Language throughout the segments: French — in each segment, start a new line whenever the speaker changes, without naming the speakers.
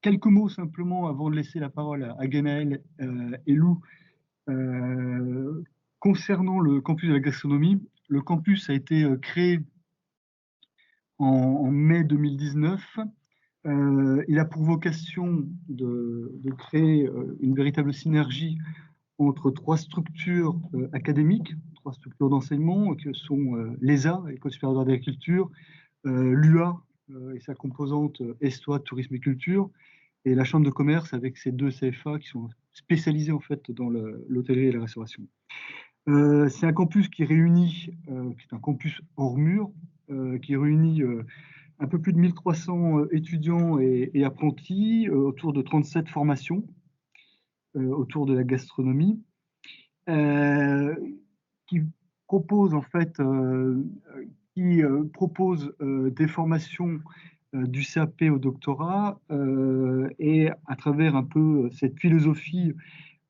quelques mots simplement avant de laisser la parole à Guénaël et Lou. Concernant le campus de la gastronomie, le campus a été créé en mai 2019. Il a pour vocation de créer une véritable synergie entre trois structures académiques, trois structures d'enseignement, que sont l'ESA, École supérieure d'agriculture, l'UA et sa composante Estoie, Tourisme et Culture, et la Chambre de commerce avec ses deux CFA qui sont spécialisés en fait dans l'hôtellerie et la restauration. C'est un campus qui réunit, qui est un campus hors mur, qui réunit un peu plus de 1300 étudiants et apprentis autour de 37 formations autour de la gastronomie, qui propose en fait des formations du CAP au doctorat et à travers un peu cette philosophie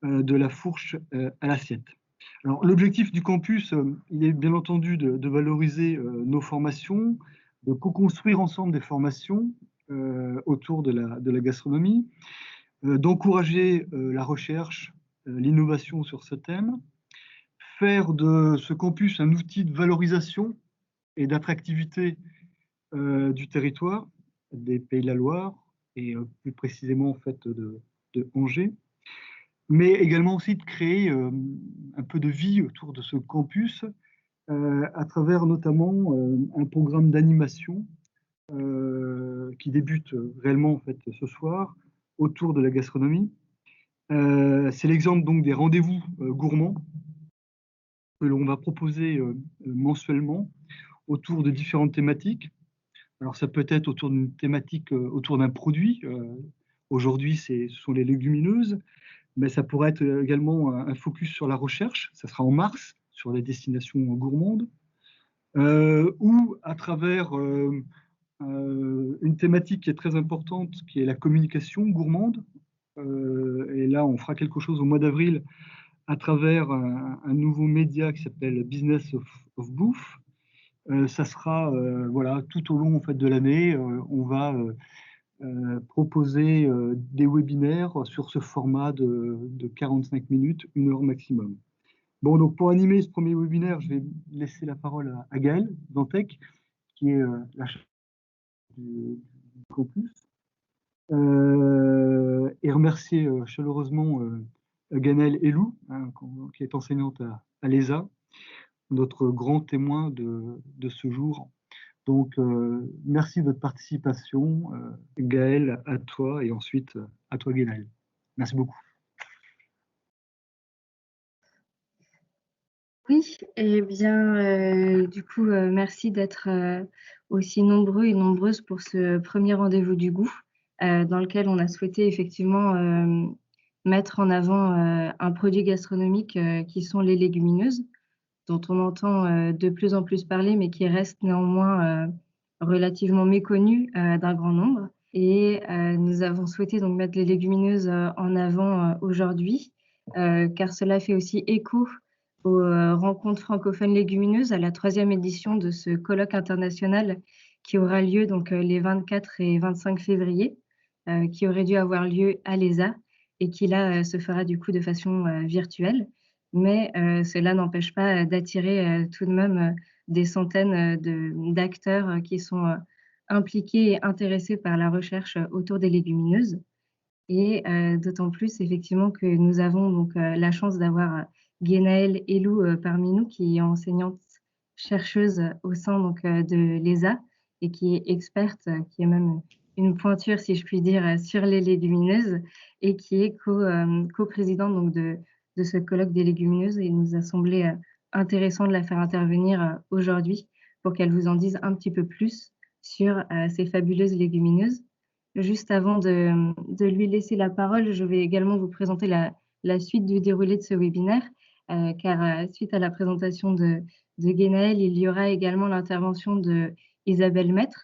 de la fourche à l'assiette. Alors, l'objectif du campus, il est bien entendu de valoriser nos formations, de co-construire ensemble des formations autour de la gastronomie, d'encourager la recherche, l'innovation sur ce thème, faire de ce campus un outil de valorisation et d'attractivité du territoire, des Pays de la Loire et plus précisément en fait de Angers, mais également aussi de créer un peu de vie autour de ce campus à travers notamment un programme d'animation qui débute réellement en fait ce soir autour de la gastronomie. C'est l'exemple donc des rendez-vous gourmands que l'on va proposer mensuellement autour de différentes thématiques. Alors ça peut être autour d'une thématique, autour d'un produit. Aujourd'hui, ce sont les légumineuses, mais ça pourrait être également un focus sur la recherche. Ça sera en mars, sur les destinations gourmandes. Ou à travers une thématique qui est très importante, qui est la communication gourmande. Et là, on fera quelque chose au mois d'avril à travers un nouveau média qui s'appelle Business of Bouffe. Ça sera voilà, tout au long en fait, de l'année, on va proposer des webinaires sur ce format de 45 minutes, 1 heure maximum. Bon, donc pour animer ce premier webinaire, je vais laisser la parole à Gaëlle Dantec, qui est la chef du campus, et remercier chaleureusement Ganel Elou, hein, qui est enseignante à l'ESA, notre grand témoin de ce jour. Donc, merci de votre participation. Gaël, à toi, et ensuite à toi, Guénel. Merci beaucoup.
Oui, eh bien, du coup, merci d'être aussi nombreux et nombreuses pour ce premier rendez-vous du goût, dans lequel on a souhaité effectivement mettre en avant un produit gastronomique qui sont les légumineuses, dont on entend de plus en plus parler, mais qui reste néanmoins relativement méconnu d'un grand nombre. Et nous avons souhaité donc mettre les légumineuses en avant aujourd'hui, car cela fait aussi écho aux rencontres francophones légumineuses, à la 3e édition de ce colloque international qui aura lieu donc les 24 et 25 février, qui aurait dû avoir lieu à l'ESA et qui là se fera du coup de façon virtuelle. Mais cela n'empêche pas d'attirer tout de même des centaines d'acteurs qui sont impliqués et intéressés par la recherche autour des légumineuses. Et d'autant plus effectivement que nous avons donc la chance d'avoir Guénaël Elou parmi nous, qui est enseignante chercheuse au sein donc de l'ESA et qui est experte, qui est même une pointure, si je puis dire, sur les légumineuses et qui est co-présidente donc de ce colloque des légumineuses. Et il nous a semblé intéressant de la faire intervenir aujourd'hui pour qu'elle vous en dise un petit peu plus sur ces fabuleuses légumineuses. Juste avant de lui laisser la parole, je vais également vous présenter la suite du déroulé de ce webinaire, car suite à la présentation de Guénaël, il y aura également l'intervention de Isabelle Maître,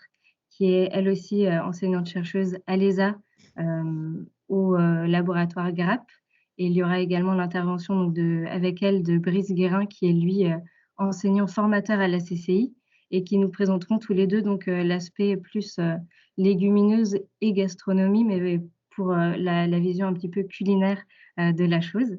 qui est elle aussi enseignante-chercheuse à l'ESA au laboratoire GRAP. Et il y aura également l'intervention avec elle de Brice Guérin, qui est lui enseignant-formateur à la CCI, et qui nous présenteront tous les deux donc l'aspect plus légumineuse et gastronomie, mais pour la vision un petit peu culinaire de la chose.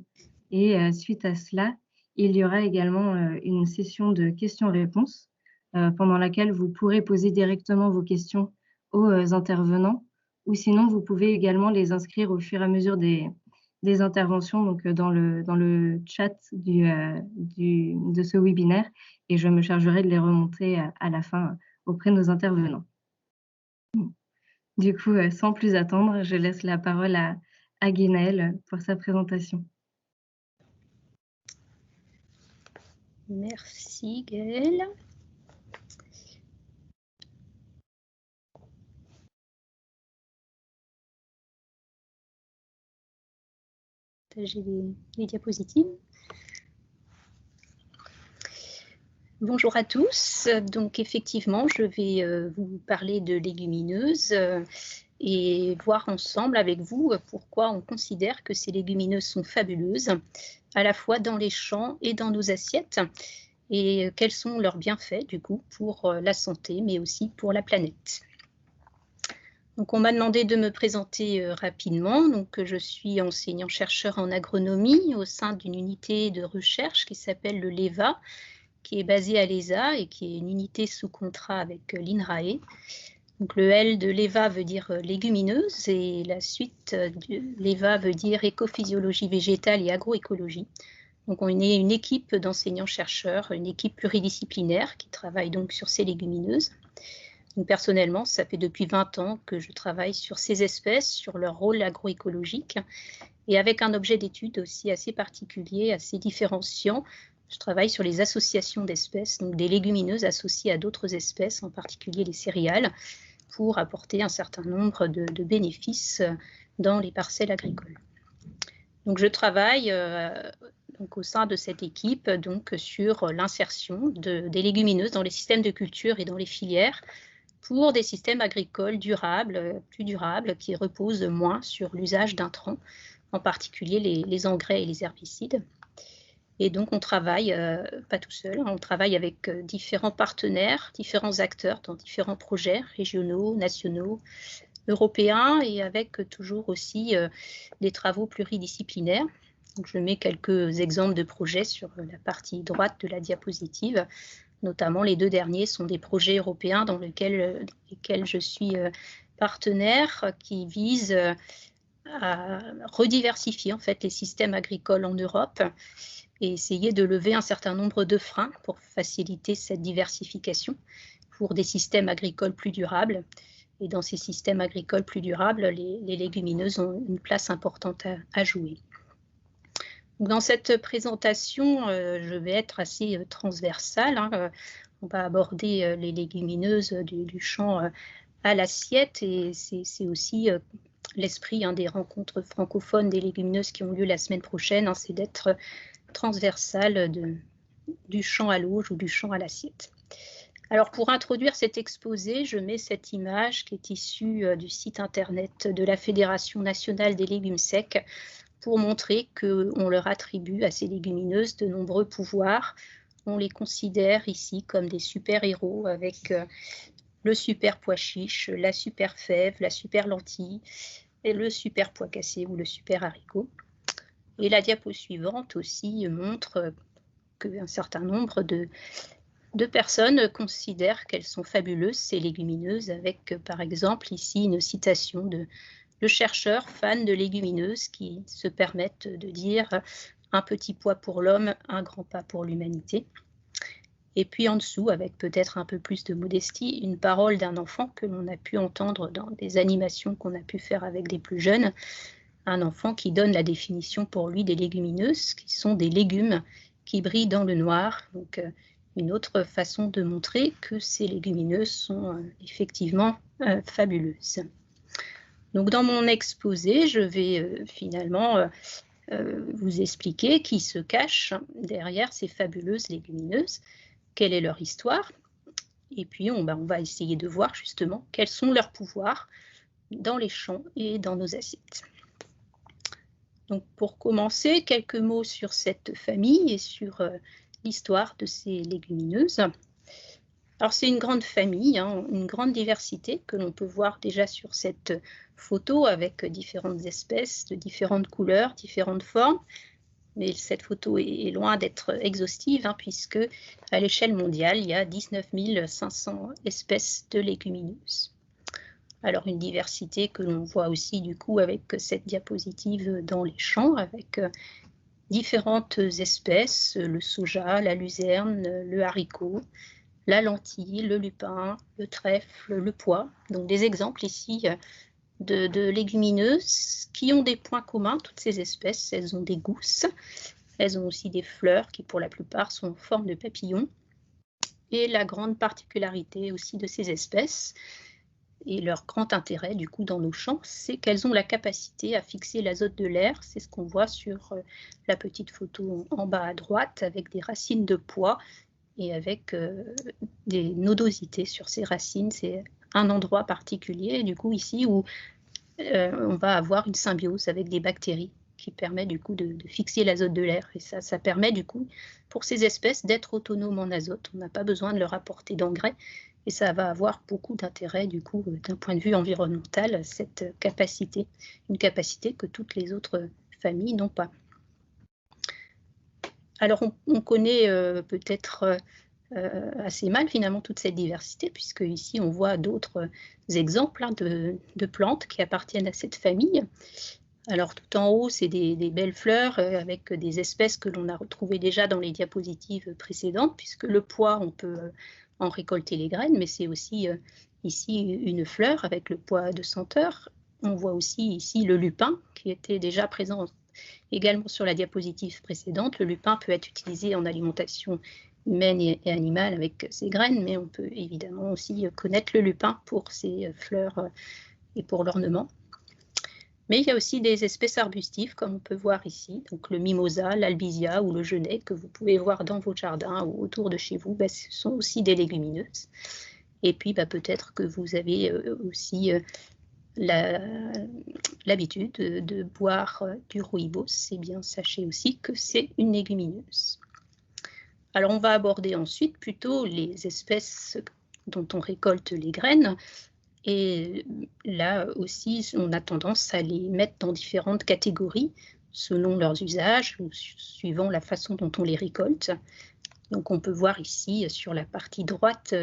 Et suite à cela, il y aura également une session de questions-réponses pendant laquelle vous pourrez poser directement vos questions aux intervenants, ou sinon vous pouvez également les inscrire au fur et à mesure des interventions, donc dans le chat de ce webinaire, et je me chargerai de les remonter à la fin auprès de nos intervenants. Du coup, sans plus attendre, je laisse la parole à Guénaëlle pour sa présentation.
Merci Gaëlle. J'ai les diapositives. Bonjour à tous. Donc effectivement, je vais vous parler de légumineuses et voir ensemble avec vous pourquoi on considère que ces légumineuses sont fabuleuses, à la fois dans les champs et dans nos assiettes, et quels sont leurs bienfaits du coup pour la santé, mais aussi pour la planète. Donc, on m'a demandé de me présenter rapidement. Donc, je suis enseignant-chercheur en agronomie au sein d'une unité de recherche qui s'appelle le LEVA, qui est basée à l'ESA et qui est une unité sous contrat avec l'INRAE. Donc, le L de LEVA veut dire légumineuse et la suite de LEVA veut dire écophysiologie végétale et agroécologie. Donc, on est une équipe d'enseignants-chercheurs, une équipe pluridisciplinaire qui travaille donc sur ces légumineuses. Donc, personnellement, ça fait depuis 20 ans que je travaille sur ces espèces, sur leur rôle agroécologique, et avec un objet d'étude aussi assez particulier, assez différenciant. Je travaille sur les associations d'espèces, donc des légumineuses associées à d'autres espèces, en particulier les céréales, pour apporter un certain nombre de bénéfices dans les parcelles agricoles. Donc, je travaille donc, au sein de cette équipe donc, sur l'insertion des légumineuses dans les systèmes de culture et dans les filières, pour des systèmes agricoles durables, plus durables, qui reposent moins sur l'usage d'intrants, en particulier les engrais et les herbicides. Et donc, on travaille, pas tout seul, on travaille avec différents partenaires, différents acteurs dans différents projets régionaux, nationaux, européens, et avec toujours aussi des travaux pluridisciplinaires. Donc, je mets quelques exemples de projets sur la partie droite de la diapositive. Notamment, les deux derniers sont des projets européens dans lesquels je suis partenaire, qui visent à rediversifier en fait, les systèmes agricoles en Europe et essayer de lever un certain nombre de freins pour faciliter cette diversification pour des systèmes agricoles plus durables. Et dans ces systèmes agricoles plus durables, les légumineuses ont une place importante à jouer. Dans cette présentation, je vais être assez transversale. On va aborder les légumineuses du champ à l'assiette, et c'est aussi l'esprit des rencontres francophones des légumineuses qui ont lieu la semaine prochaine, c'est d'être transversale du champ à l'auge ou du champ à l'assiette. Alors, pour introduire cet exposé, je mets cette image qui est issue du site internet de la Fédération nationale des légumes secs, pour montrer qu'on leur attribue à ces légumineuses de nombreux pouvoirs. On les considère ici comme des super-héros avec le super pois chiche, la super fève, la super lentille, et le super pois cassé ou le super haricot. Et la diapo suivante aussi montre qu'un certain nombre de personnes considèrent qu'elles sont fabuleuses, ces légumineuses, avec par exemple ici une citation de chercheurs fans de légumineuses qui se permettent de dire « un petit pois pour l'homme, un grand pas pour l'humanité ». Et puis en dessous, avec peut-être un peu plus de modestie, une parole d'un enfant que l'on a pu entendre dans des animations qu'on a pu faire avec des plus jeunes, un enfant qui donne la définition pour lui des légumineuses, qui sont des légumes qui brillent dans le noir. Donc une autre façon de montrer que ces légumineuses sont effectivement fabuleuses. Donc, dans mon exposé, je vais finalement vous expliquer qui se cache derrière ces fabuleuses légumineuses, quelle est leur histoire, et puis on va essayer de voir justement quels sont leurs pouvoirs dans les champs et dans nos assiettes. Donc, pour commencer, quelques mots sur cette famille et sur l'histoire de ces légumineuses. Alors c'est une grande famille, hein, une grande diversité que l'on peut voir déjà sur cette photo avec différentes espèces de différentes couleurs, différentes formes. Mais cette photo est loin d'être exhaustive, hein, puisque à l'échelle mondiale, il y a 19 500 espèces de légumineuses. Alors une diversité que l'on voit aussi du coup avec cette diapositive dans les champs, avec différentes espèces, le soja, la luzerne, le haricot, la lentille, le lupin, le trèfle, le pois. Donc des exemples ici de légumineuses qui ont des points communs, toutes ces espèces. Elles ont des gousses, elles ont aussi des fleurs qui pour la plupart sont en forme de papillon. Et la grande particularité aussi de ces espèces, et leur grand intérêt du coup dans nos champs, c'est qu'elles ont la capacité à fixer l'azote de l'air. C'est ce qu'on voit sur la petite photo en bas à droite, avec des racines de pois et avec des nodosités sur ces racines. C'est un endroit particulier, du coup ici, où on va avoir une symbiose avec des bactéries qui permet du coup de fixer l'azote de l'air. Et ça permet du coup pour ces espèces d'être autonomes en azote. On n'a pas besoin de leur apporter d'engrais et ça va avoir beaucoup d'intérêt du coup d'un point de vue environnemental, cette capacité, une capacité que toutes les autres familles n'ont pas. Alors on connaît peut-être assez mal finalement toute cette diversité, puisque ici on voit d'autres exemples, hein, de plantes qui appartiennent à cette famille. Alors tout en haut, c'est des belles fleurs avec des espèces que l'on a retrouvées déjà dans les diapositives précédentes, puisque le pois, on peut en récolter les graines, mais c'est aussi ici une fleur avec le pois de senteur. On voit aussi ici le lupin qui était déjà présent également sur la diapositive précédente. Le lupin peut être utilisé en alimentation humaine et animale avec ses graines, mais on peut évidemment aussi connaître le lupin pour ses fleurs et pour l'ornement. Mais il y a aussi des espèces arbustives, comme on peut voir ici, donc le mimosa, l'albizia ou le genêt, que vous pouvez voir dans votre jardin ou autour de chez vous, ce sont aussi des légumineuses. Et puis peut-être que vous avez aussi l'habitude de boire du rooibos, eh bien sachez aussi que c'est une légumineuse. Alors on va aborder ensuite plutôt les espèces dont on récolte les graines. Et là aussi, on a tendance à les mettre dans différentes catégories selon leurs usages ou suivant la façon dont on les récolte. Donc on peut voir ici sur la partie droite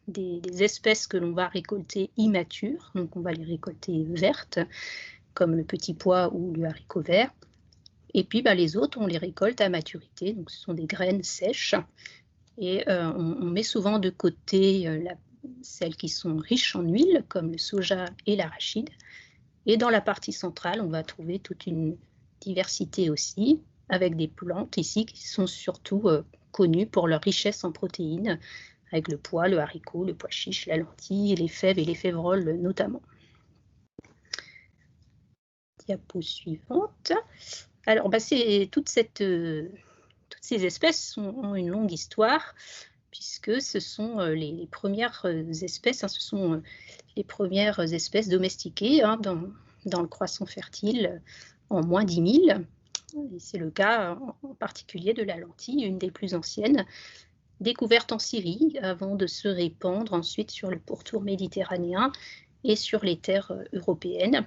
des espèces que l'on va récolter immatures. Donc on va les récolter vertes, comme le petit pois ou le haricot vert. Et puis les autres, on les récolte à maturité. Donc ce sont des graines sèches. Et on met souvent de côté celles qui sont riches en huile, comme le soja et l'arachide. Et dans la partie centrale, on va trouver toute une diversité aussi, avec des plantes ici qui sont surtout connues pour leur richesse en protéines, avec le pois, le haricot, le pois chiche, la lentille, les fèves et les févroles notamment. Diapo suivante. Alors, toutes ces espèces ont une longue histoire, puisque ce sont les premières espèces, hein, ce sont les premières espèces domestiquées hein, dans le croissant fertile en moins 10 000. C'est le cas en particulier de la lentille, une des plus anciennes, découverte en Syrie avant de se répandre ensuite sur le pourtour méditerranéen et sur les terres européennes.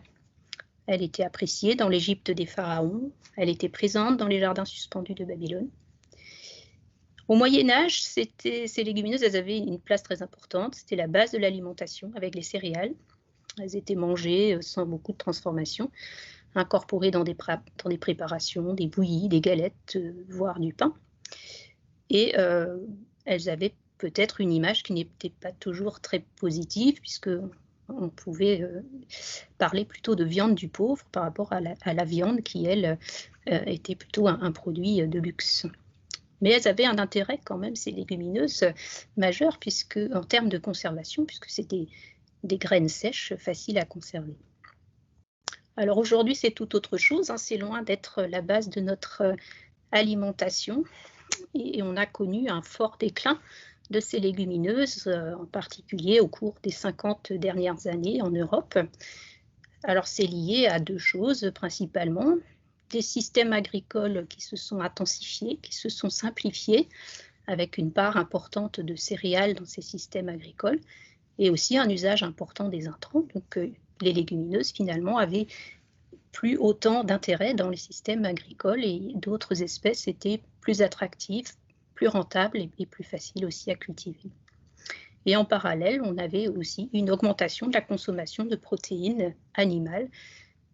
Elle était appréciée dans l'Égypte des pharaons, elle était présente dans les jardins suspendus de Babylone. Au Moyen-Âge, ces légumineuses, elles avaient une place très importante. C'était la base de l'alimentation avec les céréales. Elles étaient mangées sans beaucoup de transformation, incorporées dans des préparations, des bouillies, des galettes, voire du pain. Et elles avaient peut-être une image qui n'était pas toujours très positive, puisqu'on pouvait parler plutôt de viande du pauvre par rapport à la viande qui, elle, était plutôt un produit de luxe. Mais elles avaient un intérêt quand même, ces légumineuses, majeur, en termes de conservation, puisque c'était des graines sèches faciles à conserver. Alors aujourd'hui, c'est tout autre chose, hein, c'est loin d'être la base de notre alimentation. Et on a connu un fort déclin de ces légumineuses, en particulier au cours des 50 dernières années en Europe. Alors c'est lié à deux choses principalement. Des systèmes agricoles qui se sont intensifiés, qui se sont simplifiés, avec une part importante de céréales dans ces systèmes agricoles, et aussi un usage important des intrants. Donc les légumineuses, finalement, avaient plus autant d'intérêt dans les systèmes agricoles, et d'autres espèces étaient plus attractives, plus rentables et plus faciles aussi à cultiver. Et en parallèle, on avait aussi une augmentation de la consommation de protéines animales.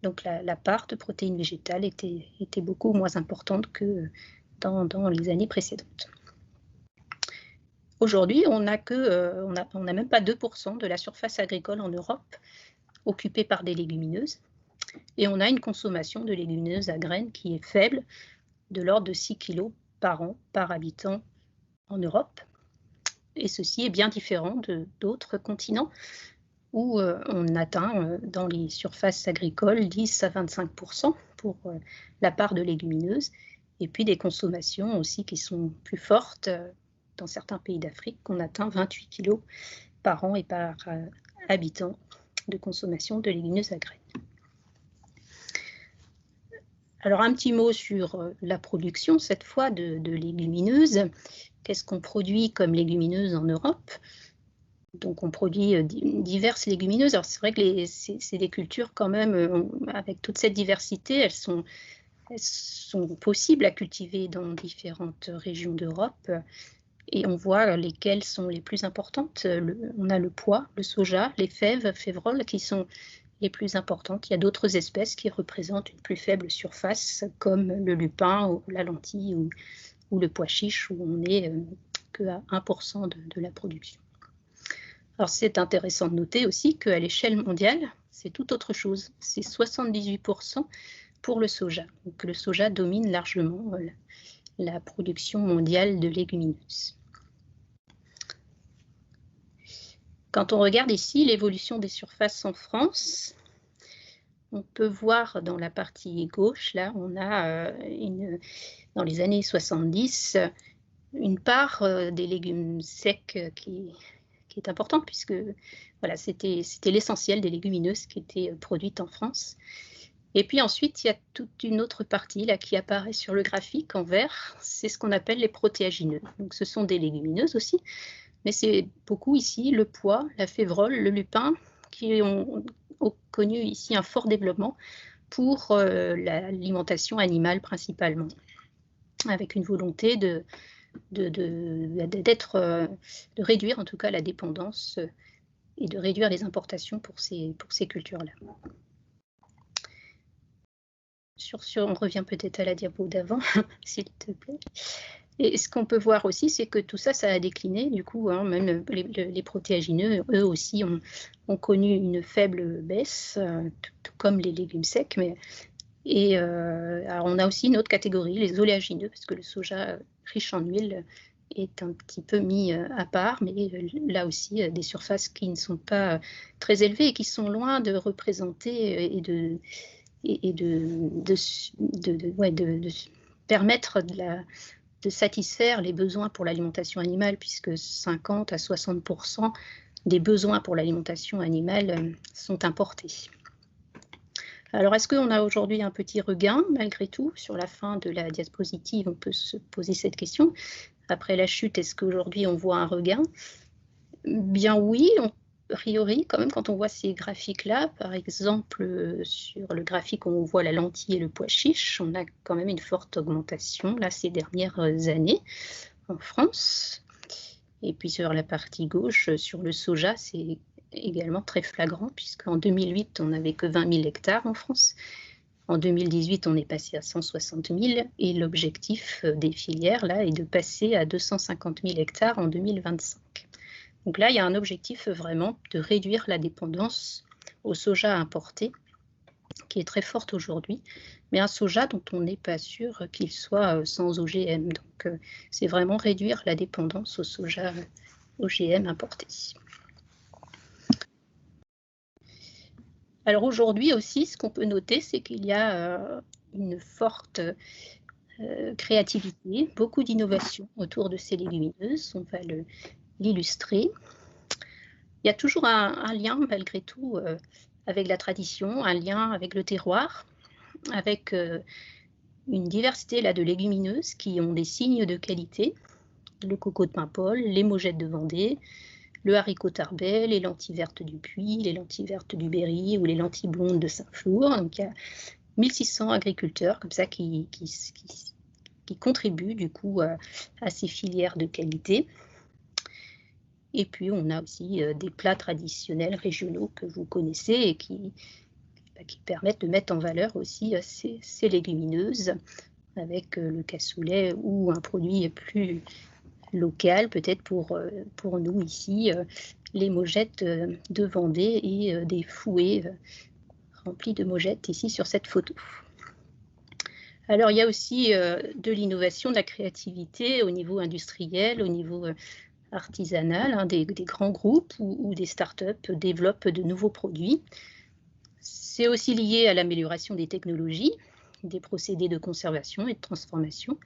Donc la part de protéines végétales était beaucoup moins importante que dans les années précédentes. Aujourd'hui, on n'a même pas 2% de la surface agricole en Europe occupée par des légumineuses. Et on a une consommation de légumineuses à graines qui est faible, de l'ordre de 6 kg par an par habitant en Europe. Et ceci est bien différent d'autres continents où on atteint dans les surfaces agricoles 10 à 25% pour la part de légumineuses, et puis des consommations aussi qui sont plus fortes dans certains pays d'Afrique, qu'on atteint 28 kg par an et par habitant de consommation de légumineuses à graines. Alors un petit mot sur la production, cette fois, de légumineuses. Qu'est-ce qu'on produit comme légumineuses en Europe? Donc on produit diverses légumineuses. Alors c'est vrai que c'est des cultures quand même, avec toute cette diversité, elles sont possibles à cultiver dans différentes régions d'Europe. Et on voit lesquelles sont les plus importantes. On a le pois, le soja, les fèves, févroles qui sont les plus importantes. Il y a d'autres espèces qui représentent une plus faible surface, comme le lupin, ou la lentille ou le pois chiche, où on n'est qu'à 1% de la production. Alors c'est intéressant de noter aussi qu'à l'échelle mondiale, c'est tout autre chose. C'est 78% pour le soja. Donc le soja domine largement la production mondiale de légumineuses. Quand on regarde ici l'évolution des surfaces en France, on peut voir dans la partie gauche, là, on a dans les années 70, une part des légumes secs qui est importante, puisque voilà, c'était l'essentiel des légumineuses qui étaient produites en France. Et puis ensuite, il y a toute une autre partie là, qui apparaît sur le graphique en vert, c'est ce qu'on appelle les protéagineux. Donc ce sont des légumineuses aussi, mais c'est beaucoup ici le pois, la févrole, le lupin, qui ont connu ici un fort développement pour l'alimentation animale principalement, avec une volonté de réduire en tout cas la dépendance et de réduire les importations pour ces cultures-là. On revient peut-être à la diapo d'avant, s'il te plaît. Et ce qu'on peut voir aussi, c'est que tout ça, ça a décliné. Du coup, hein, même les protéagineux, eux aussi, ont connu une faible baisse, tout comme les légumes secs. Alors on a aussi une autre catégorie, les oléagineux, parce que le soja riche en huile est un petit peu mis à part, mais là aussi, des surfaces qui ne sont pas très élevées et qui sont loin de représenter et de permettre de satisfaire les besoins pour l'alimentation animale, puisque 50 à 60% des besoins pour l'alimentation animale sont importés. Alors, est-ce qu'on a aujourd'hui un petit regain, malgré tout? Sur la fin de la diapositive, on peut se poser cette question. Après la chute, est-ce qu'aujourd'hui, on voit un regain? Bien oui, a priori, quand même, quand on voit ces graphiques-là, par exemple, sur le graphique où on voit la lentille et le pois chiche, on a quand même une forte augmentation, là, ces dernières années, en France. Et puis sur la partie gauche, sur le soja, c'est également très flagrant, puisqu'en 2008, on n'avait que 20 000 hectares en France. En 2018, on est passé à 160 000, et l'objectif des filières, là, est de passer à 250 000 hectares en 2025. Donc là, il y a un objectif vraiment de réduire la dépendance au soja importé, qui est très forte aujourd'hui, mais un soja dont on n'est pas sûr qu'il soit sans OGM. Donc c'est vraiment réduire la dépendance au soja OGM importé. Alors aujourd'hui aussi, ce qu'on peut noter, c'est qu'il y a une forte créativité, beaucoup d'innovation autour de ces légumineuses. On va l'illustrer. Il y a toujours un lien, malgré tout, avec la tradition, un lien avec le terroir, avec une diversité là, de légumineuses qui ont des signes de qualité, le coco de Paimpol, les mogettes de Vendée, le haricot tarbais, les lentilles vertes du Puy, les lentilles vertes du Berry ou les lentilles blondes de Saint-Flour. Donc il y a 1600 agriculteurs comme ça qui contribuent du coup à ces filières de qualité. Et puis on a aussi des plats traditionnels régionaux que vous connaissez et qui permettent de mettre en valeur aussi ces légumineuses avec le cassoulet ou un produit plus local, peut-être pour nous ici, les mogettes de Vendée et des fouets remplis de mogettes ici sur cette photo. Alors il y a aussi de l'innovation, de la créativité au niveau industriel, au niveau artisanal, hein, des grands groupes ou des startups développent de nouveaux produits. C'est aussi lié à l'amélioration des technologies, des procédés de conservation et de transformation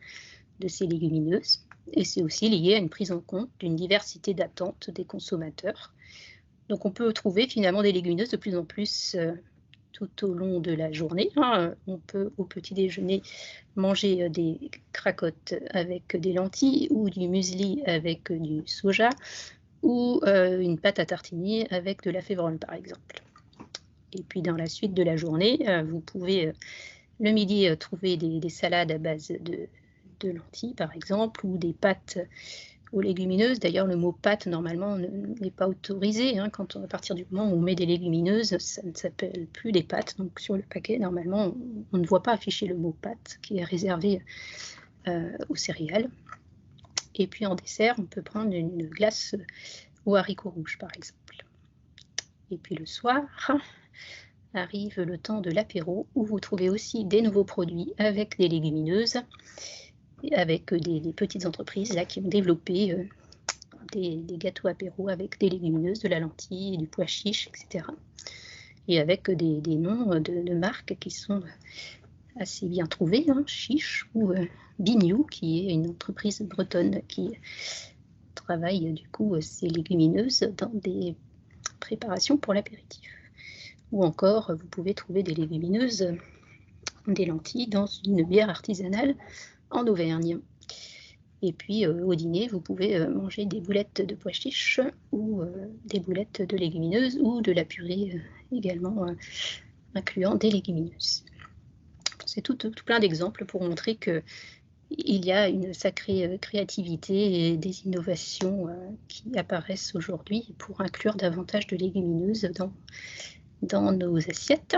de ces légumineuses. Et c'est aussi lié à une prise en compte d'une diversité d'attentes des consommateurs. Donc on peut trouver finalement des légumineuses de plus en plus tout au long de la journée. On peut au petit déjeuner manger des cracottes avec des lentilles ou du muesli avec du soja ou une pâte à tartiner avec de la févrole par exemple. Et puis dans la suite de la journée, vous pouvez le midi trouver des salades à base de lentilles par exemple ou des pâtes aux légumineuses. D'ailleurs, le mot pâte, normalement, n'est pas autorisé. Hein. À partir du moment où on met des légumineuses, ça ne s'appelle plus des pâtes. Donc, sur le paquet, normalement, on ne voit pas afficher le mot pâte, qui est réservé aux céréales. Et puis, en dessert, on peut prendre une glace aux haricots rouges, par exemple. Et puis, le soir, arrive le temps de l'apéro, où vous trouvez aussi des nouveaux produits avec des légumineuses, avec des petites entreprises là, qui ont développé des gâteaux apéro avec des légumineuses, de la lentille, du pois chiche, etc. Et avec des noms de marques qui sont assez bien trouvés, hein, Chiche ou Bignou, qui est une entreprise bretonne qui travaille du coup ces légumineuses dans des préparations pour l'apéritif. Ou encore, vous pouvez trouver des légumineuses, des lentilles dans une bière artisanale en Auvergne. Et puis au dîner, vous pouvez manger des boulettes de pois chiches ou des boulettes de légumineuses ou de la purée également incluant des légumineuses. C'est tout plein d'exemples pour montrer qu'il y a une sacrée créativité et des innovations qui apparaissent aujourd'hui pour inclure davantage de légumineuses dans nos assiettes.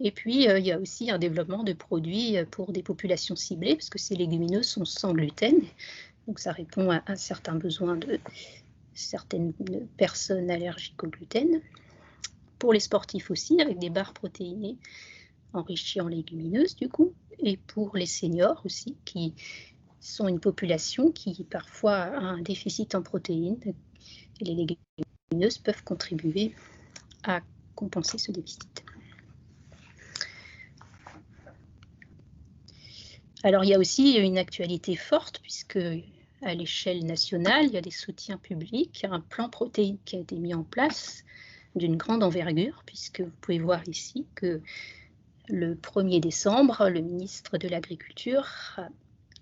Et puis, il y a aussi un développement de produits pour des populations ciblées, parce que ces légumineuses sont sans gluten. Donc, ça répond à un certain besoin de certaines personnes allergiques au gluten. Pour les sportifs aussi, avec des barres protéinées enrichies en légumineuses, du coup. Et pour les seniors aussi, qui sont une population qui parfois a un déficit en protéines. Et les légumineuses peuvent contribuer à compenser ce déficit. Alors, il y a aussi une actualité forte, puisque à l'échelle nationale, il y a des soutiens publics, il y a un plan protéines qui a été mis en place d'une grande envergure, puisque vous pouvez voir ici que le 1er décembre, le ministre de l'Agriculture a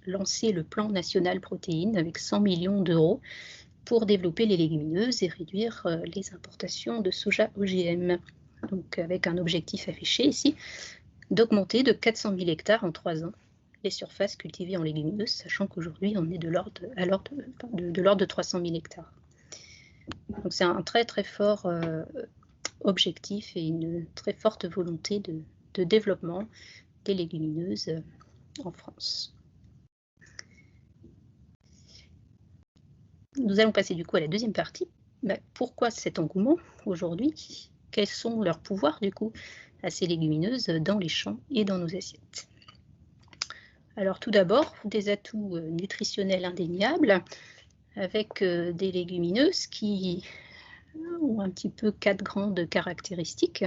lancé le plan national protéines avec 100 millions d'euros pour développer les légumineuses et réduire les importations de soja OGM. Donc, avec un objectif affiché ici, d'augmenter de 400 000 hectares en 3 ans les surfaces cultivées en légumineuses, sachant qu'aujourd'hui, on est de l'ordre de 300 000 hectares. Donc, c'est un très, très fort objectif et une très forte volonté de développement des légumineuses en France. Nous allons passer du coup à la deuxième partie. Pourquoi cet engouement aujourd'hui? Quels sont leurs pouvoirs du coup à ces légumineuses dans les champs et dans nos assiettes? Alors tout d'abord, des atouts nutritionnels indéniables avec des légumineuses qui ont un petit peu 4 grandes caractéristiques.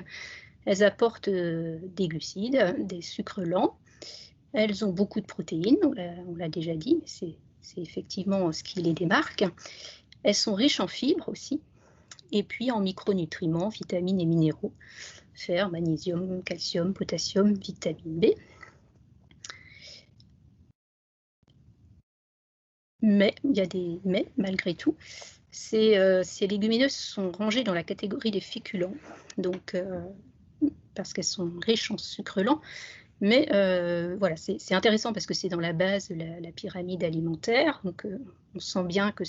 Elles apportent des glucides, des sucres lents. Elles ont beaucoup de protéines, on l'a déjà dit, c'est effectivement ce qui les démarque. Elles sont riches en fibres aussi, et puis en micronutriments, vitamines et minéraux, fer, magnésium, calcium, potassium, vitamine B. Mais, il y a des mais malgré tout, ces légumineuses sont rangées dans la catégorie des féculents, donc, parce qu'elles sont riches en sucre lent. Mais voilà, c'est intéressant parce que c'est dans la base de la pyramide alimentaire, donc on sent bien que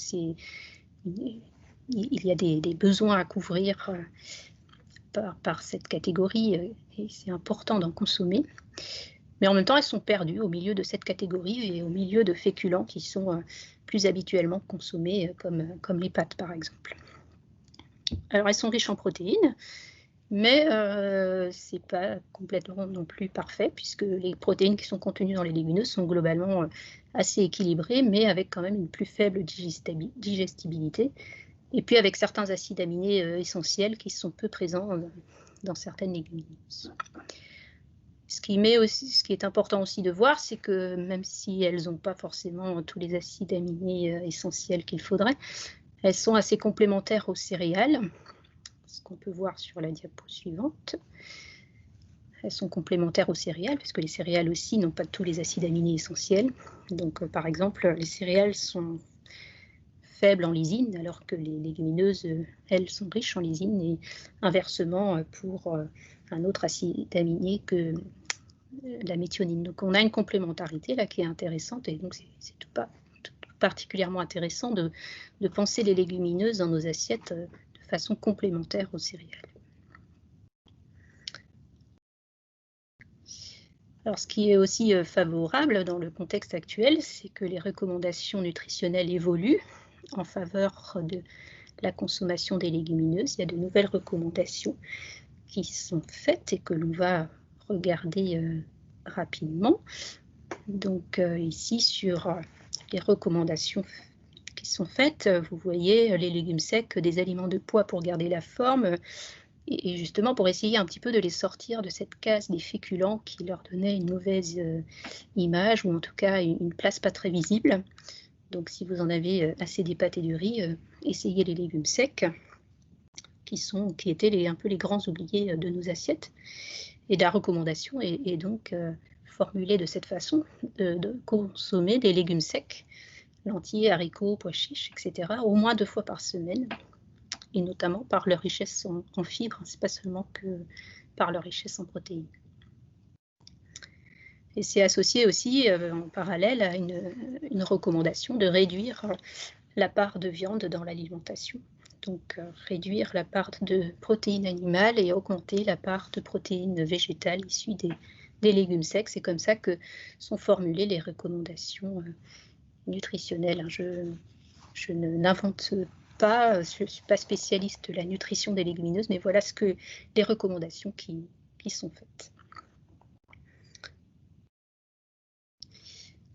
il y a des besoins à couvrir par cette catégorie, et c'est important d'en consommer. Mais en même temps, elles sont perdues au milieu de cette catégorie et au milieu de féculents qui sont plus habituellement consommés, comme les pâtes, par exemple. Alors, elles sont riches en protéines, mais ce n'est pas complètement non plus parfait, puisque les protéines qui sont contenues dans les légumineuses sont globalement assez équilibrées, mais avec quand même une plus faible digestibilité, et puis avec certains acides aminés essentiels qui sont peu présents dans certaines légumineuses. Ce qui est important aussi de voir, c'est que même si elles n'ont pas forcément tous les acides aminés essentiels qu'il faudrait, elles sont assez complémentaires aux céréales, ce qu'on peut voir sur la diapo suivante. Elles sont complémentaires aux céréales, puisque les céréales aussi n'ont pas tous les acides aminés essentiels. Donc, par exemple, les céréales sont faibles en lysine, alors que les légumineuses, elles, sont riches en lysine, et inversement pour un autre acide aminé que la méthionine. Donc, on a une complémentarité là qui est intéressante, et donc c'est tout particulièrement intéressant de penser les légumineuses dans nos assiettes de façon complémentaire aux céréales. Alors, ce qui est aussi favorable dans le contexte actuel, c'est que les recommandations nutritionnelles évoluent en faveur de la consommation des légumineuses. Il y a de nouvelles recommandations qui sont faites et que l'on va regarder rapidement. Donc, ici, sur les recommandations qui sont faites, vous voyez les légumes secs, des aliments de poids pour garder la forme, et justement pour essayer un petit peu de les sortir de cette case des féculents qui leur donnait une mauvaise image, ou en tout cas une place pas très visible. Donc si vous en avez assez des pâtes et du riz, essayez les légumes secs, qui étaient un peu les grands oubliés de nos assiettes. Et la recommandation est donc formulée de cette façon, de consommer des légumes secs, lentilles, haricots, pois chiches, etc., au moins 2 fois par semaine, et notamment par leur richesse en fibres, c'est pas seulement que par leur richesse en protéines. Et c'est associé aussi en parallèle à une recommandation de réduire la part de viande dans l'alimentation. Donc réduire la part de protéines animales et augmenter la part de protéines végétales issues des légumes secs. C'est comme ça que sont formulées les recommandations nutritionnelles. Je n'invente pas, je ne suis pas spécialiste de la nutrition des légumineuses, mais voilà les recommandations qui sont faites.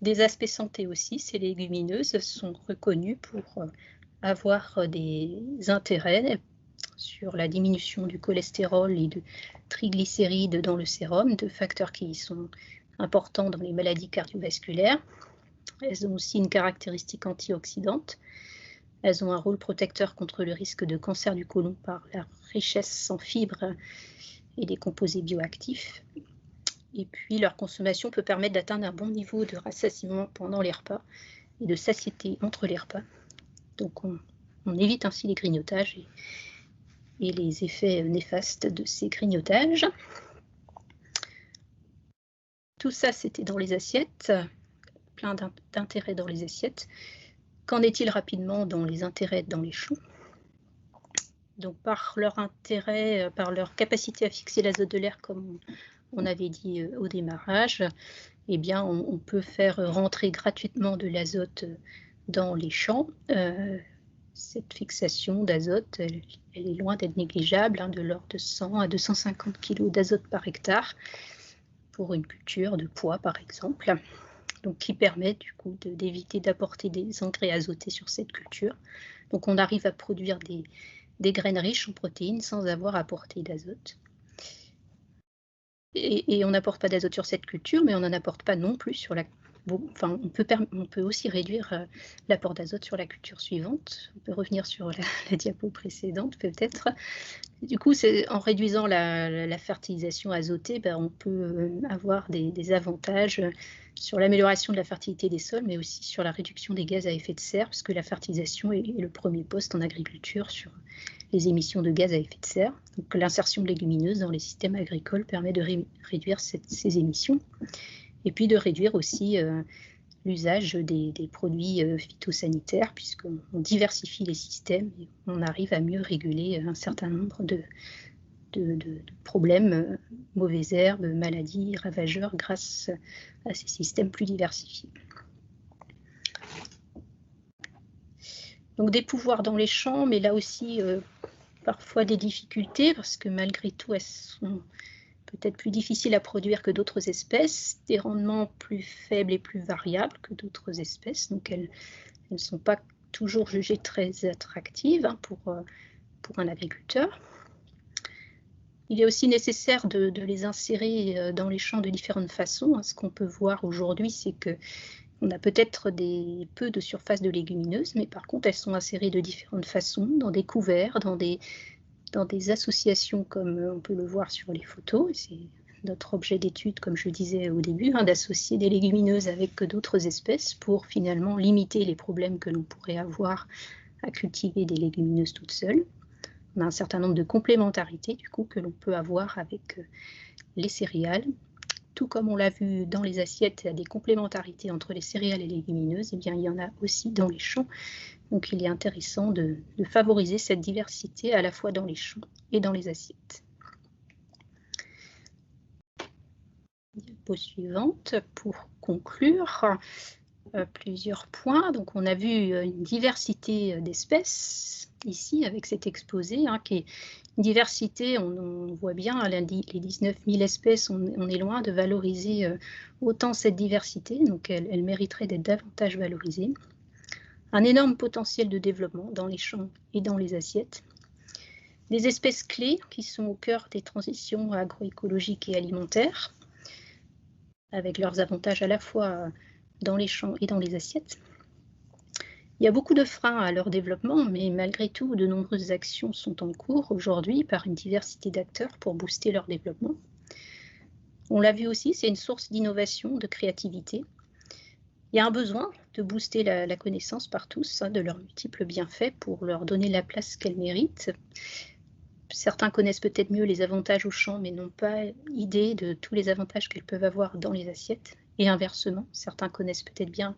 Des aspects santé aussi, ces légumineuses sont reconnues pour avoir des intérêts sur la diminution du cholestérol et de triglycérides dans le sérum, deux facteurs qui sont importants dans les maladies cardiovasculaires. Elles ont aussi une caractéristique antioxydante. Elles ont un rôle protecteur contre le risque de cancer du côlon par la richesse en fibres et des composés bioactifs. Et puis, leur consommation peut permettre d'atteindre un bon niveau de rassasiement pendant les repas et de satiété entre les repas. Donc, on évite ainsi les grignotages et les effets néfastes de ces grignotages. Tout ça, c'était dans les assiettes, plein d'intérêts dans les assiettes. Qu'en est-il rapidement dans les intérêts dans les champs? Donc, par leur intérêt, par leur capacité à fixer l'azote de l'air, comme on avait dit au démarrage, eh bien, on peut faire rentrer gratuitement de l'azote dans les champs. Cette fixation d'azote, elle est loin d'être négligeable, de l'ordre de 100 à 250 kg d'azote par hectare pour une culture de pois, par exemple. Donc, qui permet du coup d'éviter d'apporter des engrais azotés sur cette culture. Donc, on arrive à produire des graines riches en protéines sans avoir apporté d'azote. Et on n'apporte pas d'azote sur cette culture, mais on n'en apporte pas non plus sur la... Enfin, on peut aussi réduire l'apport d'azote sur la culture suivante. On peut revenir sur la diapo précédente, peut-être. Du coup, en réduisant la fertilisation azotée, on peut avoir des avantages sur l'amélioration de la fertilité des sols, mais aussi sur la réduction des gaz à effet de serre, parce que la fertilisation est le premier poste en agriculture sur les émissions de gaz à effet de serre. Donc l'insertion de légumineuses dans les systèmes agricoles permet de réduire ces émissions, et puis de réduire aussi l'usage des produits phytosanitaires, puisqu'on diversifie les systèmes et on arrive à mieux réguler un certain nombre de problèmes, mauvaises herbes, maladies, ravageurs, grâce à ces systèmes plus diversifiés. Donc des pouvoirs dans les champs, mais là aussi parfois des difficultés, parce que malgré tout, elles sont peut-être plus difficiles à produire que d'autres espèces, des rendements plus faibles et plus variables que d'autres espèces, donc elles ne sont pas toujours jugées très attractives pour un agriculteur. Il est aussi nécessaire de les insérer dans les champs de différentes façons. Ce qu'on peut voir aujourd'hui, c'est qu'on a peut-être peu de surface de légumineuses, mais par contre, elles sont insérées de différentes façons, dans des couverts, dans des associations, comme on peut le voir sur les photos. C'est notre objet d'étude, comme je disais au début, d'associer des légumineuses avec d'autres espèces pour finalement limiter les problèmes que l'on pourrait avoir à cultiver des légumineuses toutes seules. On a un certain nombre de complémentarités du coup que l'on peut avoir avec les céréales. Tout comme on l'a vu dans les assiettes, il y a des complémentarités entre les céréales et les légumineuses, et bien il y en a aussi dans les champs. Donc il est intéressant de favoriser cette diversité à la fois dans les champs et dans les assiettes. Diapo suivante pour conclure. Plusieurs points. Donc on a vu une diversité d'espèces ici avec cet exposé, qui est une diversité, on voit bien les 19 000 espèces, on est loin de valoriser autant cette diversité, donc elle mériterait d'être davantage valorisée. Un énorme potentiel de développement dans les champs et dans les assiettes. Des espèces clés qui sont au cœur des transitions agroécologiques et alimentaires, avec leurs avantages à la fois dans les champs et dans les assiettes. Il y a beaucoup de freins à leur développement, mais malgré tout, de nombreuses actions sont en cours aujourd'hui par une diversité d'acteurs pour booster leur développement. On l'a vu aussi, c'est une source d'innovation, de créativité. Il y a un besoin de booster la connaissance par tous, de leurs multiples bienfaits pour leur donner la place qu'elles méritent. Certains connaissent peut-être mieux les avantages au champ, mais n'ont pas idée de tous les avantages qu'elles peuvent avoir dans les assiettes. Et inversement, certains connaissent peut-être bien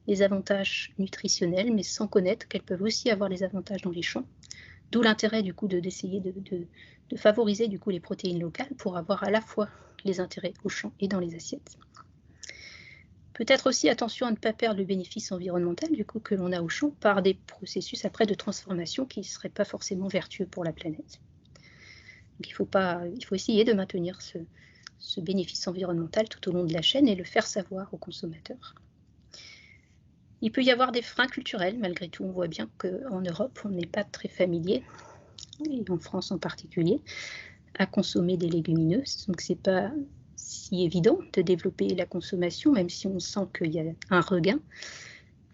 les avantages nutritionnels, mais sans connaître qu'elles peuvent aussi avoir des avantages dans les champs. D'où l'intérêt du coup d'essayer de favoriser du coup les protéines locales pour avoir à la fois les intérêts au champ et dans les assiettes. Peut-être aussi attention à ne pas perdre le bénéfice environnemental du coup que l'on a au champ par des processus après de transformation qui ne seraient pas forcément vertueux pour la planète. Donc il faut essayer de maintenir ce bénéfice environnemental tout au long de la chaîne et le faire savoir aux consommateurs. Il peut y avoir des freins culturels, malgré tout. On voit bien qu'en Europe, on n'est pas très familier, et en France en particulier, à consommer des légumineuses. Donc ce n'est pas si évident de développer la consommation, même si on sent qu'il y a un regain.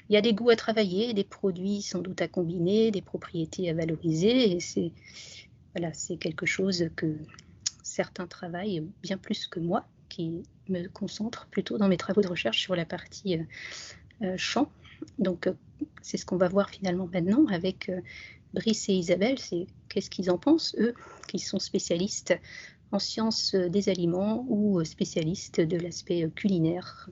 Il y a des goûts à travailler, des produits sans doute à combiner, des propriétés à valoriser, et c'est quelque chose que certains travaillent bien plus que moi, qui me concentre plutôt dans mes travaux de recherche sur la partie champ. Donc c'est ce qu'on va voir finalement maintenant avec Brice et Isabelle, c'est qu'est-ce qu'ils en pensent, eux, qui sont spécialistes en sciences des aliments ou spécialistes de l'aspect culinaire,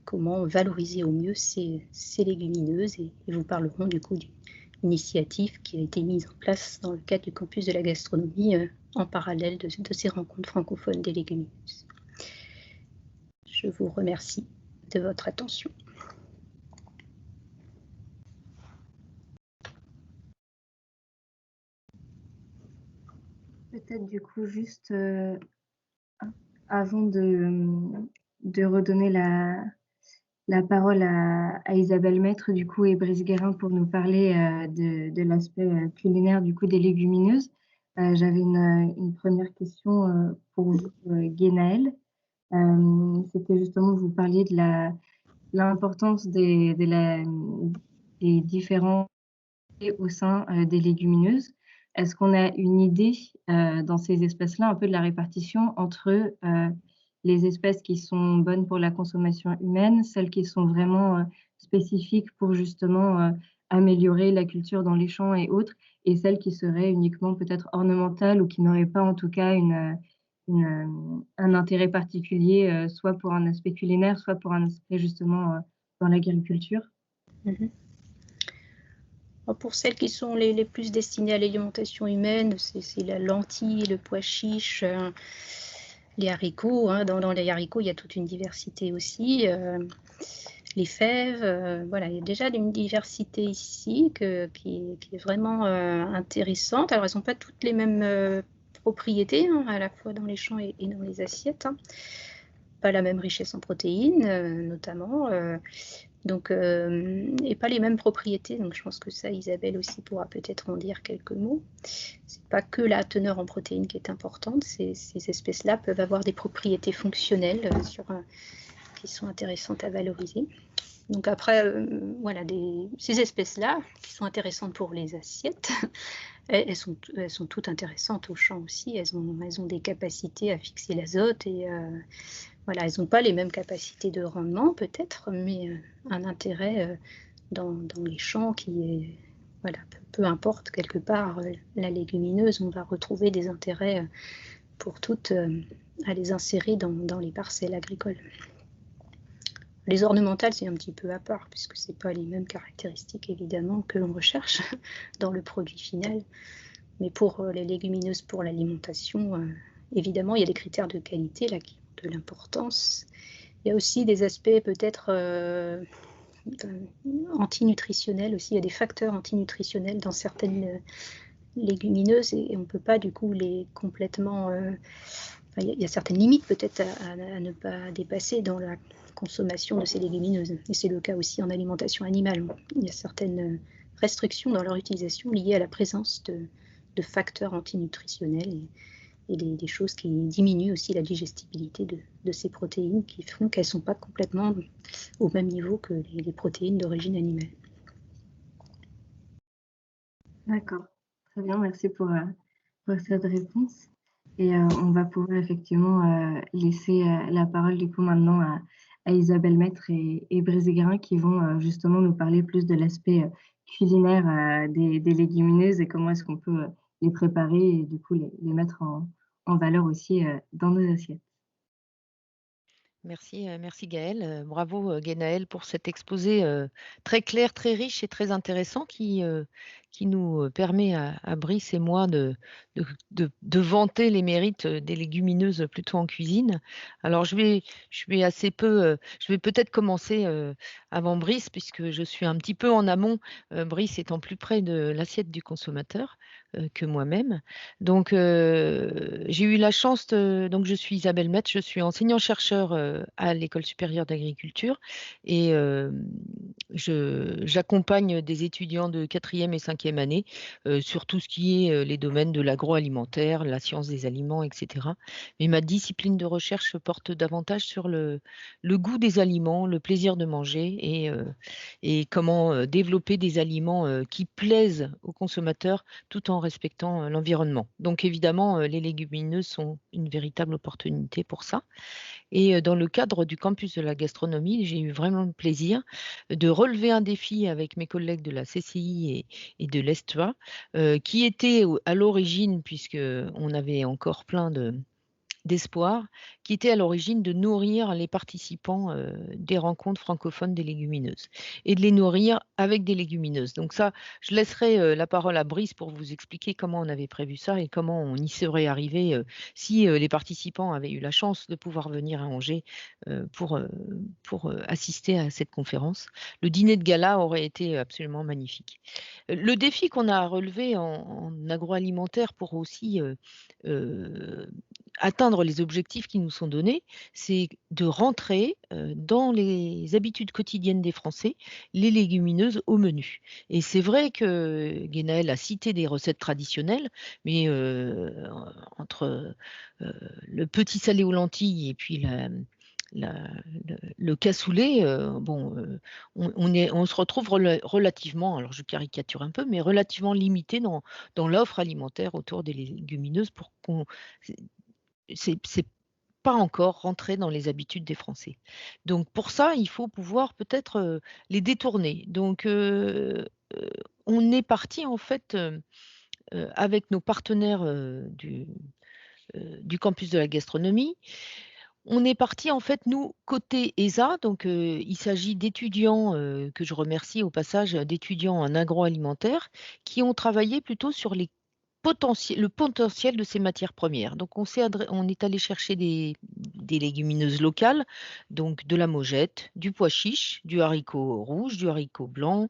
comment valoriser au mieux ces légumineuses, et ils vous parleront du coup d'une initiative qui a été mise en place dans le cadre du campus de la gastronomie en parallèle de ces rencontres francophones des légumineuses. Je vous remercie de votre attention.
Peut-être du coup juste avant de redonner la parole à Isabelle Maître du coup et Brice Guérin pour nous parler de l'aspect culinaire du coup des légumineuses. J'avais une première question pour vous, Guénaëlle. C'était justement, vous parliez de l'importance des différents au sein des légumineuses. Est-ce qu'on a une idée dans ces espèces-là, un peu de la répartition entre les espèces qui sont bonnes pour la consommation humaine, celles qui sont vraiment spécifiques pour justement améliorer la culture dans les champs et autres, et celles qui seraient uniquement peut-être ornementales ou qui n'auraient pas en tout cas un intérêt particulier, soit pour un aspect culinaire, soit pour un aspect justement dans l'agriculture.
Pour celles qui sont les plus destinées à l'alimentation humaine, c'est la lentille, le pois chiche, les haricots. Dans les haricots, il y a toute une diversité aussi. Les fèves, voilà, il y a déjà une diversité ici qui est vraiment intéressante. Alors, elles n'ont pas toutes les mêmes propriétés, à la fois dans les champs et dans les assiettes. Pas la même richesse en protéines, notamment. Donc, et pas les mêmes propriétés. Donc, je pense que ça, Isabelle aussi pourra peut-être en dire quelques mots. C'est pas que la teneur en protéines qui est importante. Ces espèces-là peuvent avoir des propriétés fonctionnelles qui sont intéressantes à valoriser. Donc après, voilà, ces espèces-là, qui sont intéressantes pour les assiettes, elles sont toutes intéressantes au champ aussi. Elles ont des capacités à fixer l'azote et voilà, elles n'ont pas les mêmes capacités de rendement peut-être, mais un intérêt dans les champs qui est, voilà, peu importe, quelque part, la légumineuse, on va retrouver des intérêts pour toutes à les insérer dans les parcelles agricoles. Les ornementales, c'est un petit peu à part, puisque ce n'est pas les mêmes caractéristiques, évidemment, que l'on recherche dans le produit final. Mais pour les légumineuses, pour l'alimentation, évidemment, il y a des critères de qualité là qui ont de l'importance. Il y a aussi des aspects peut-être antinutritionnels aussi. Il y a des facteurs antinutritionnels dans certaines légumineuses et on ne peut pas du coup les complètement... il y a certaines limites peut-être à ne pas dépasser dans la consommation de ces légumineuses. Et c'est le cas aussi en alimentation animale. Il y a certaines restrictions dans leur utilisation liées à la présence de facteurs antinutritionnels et des choses qui diminuent aussi la digestibilité de ces protéines qui font qu'elles ne sont pas complètement au même niveau que les protéines d'origine animale.
D'accord, très bien, merci pour cette réponse. Et on va pouvoir effectivement laisser la parole du coup maintenant à Isabelle Maître et Brice Guérin qui vont justement nous parler plus de l'aspect culinaire des légumineuses et comment est-ce qu'on peut les préparer et du coup les mettre en valeur aussi dans nos assiettes.
Merci, merci Gaëlle. Bravo Guénaëlle pour cet exposé très clair, très riche et très intéressant qui nous permet à Brice et moi de vanter les mérites des légumineuses plutôt en cuisine. Alors je vais peut-être commencer avant Brice puisque je suis un petit peu en amont, Brice étant plus près de l'assiette du consommateur que moi-même. Donc j'ai eu la chance donc je suis Isabelle Maître, je suis enseignant-chercheur à l'École supérieure d'agriculture et j'accompagne des étudiants de 4e et 5e année sur tout ce qui est les domaines de l'agroalimentaire, la science des aliments, etc. Mais ma discipline de recherche porte davantage sur le goût des aliments, le plaisir de manger et comment développer des aliments qui plaisent aux consommateurs tout en respectant l'environnement. Donc évidemment, les légumineuses sont une véritable opportunité pour ça. Et dans le cadre du campus de la gastronomie, j'ai eu vraiment le plaisir de relever un défi avec mes collègues de la CCI et de l'ESTUA, qui étaient à l'origine, puisqu'on avait encore plein d'espoir, qui était à l'origine de nourrir les participants des rencontres francophones des légumineuses et de les nourrir avec des légumineuses. Donc ça, je laisserai la parole à Brice pour vous expliquer comment on avait prévu ça et comment on y serait arrivé si les participants avaient eu la chance de pouvoir venir à Angers pour assister à cette conférence. Le dîner de gala aurait été absolument magnifique. Le défi qu'on a relevé en agroalimentaire pour aussi atteindre les objectifs qui nous sont donnés, c'est de rentrer dans les habitudes quotidiennes des Français, les légumineuses au menu. Et c'est vrai que Guénaëlle a cité des recettes traditionnelles, mais entre le petit salé aux lentilles et puis le cassoulet, on se retrouve relativement, alors je caricature un peu, mais relativement limité dans l'offre alimentaire autour des légumineuses pour qu'on... C'est pas encore rentré dans les habitudes des Français. Donc pour ça, il faut pouvoir peut-être les détourner. Donc on est parti en fait avec nos partenaires du campus de la gastronomie. On est parti en fait, nous, côté ESA, donc il s'agit d'étudiants, que je remercie au passage, d'étudiants en agroalimentaire, qui ont travaillé plutôt sur le potentiel de ces matières premières. Donc on est allé chercher des légumineuses locales, donc de la Mogette, du pois chiche, du haricot rouge, du haricot blanc,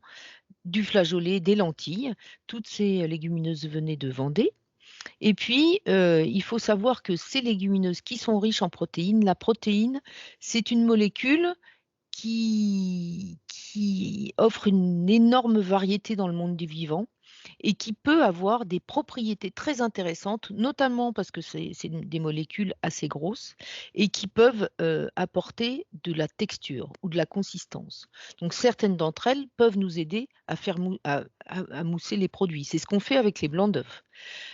du flageolet, des lentilles. Toutes ces légumineuses venaient de Vendée. Et puis, il faut savoir que ces légumineuses qui sont riches en protéines, la protéine, c'est une molécule qui offre une énorme variété dans le monde du vivant et qui peut avoir des propriétés très intéressantes, notamment parce que c'est des molécules assez grosses et qui peuvent apporter de la texture ou de la consistance. Donc certaines d'entre elles peuvent nous aider à faire à mousser les produits. C'est ce qu'on fait avec les blancs d'œufs.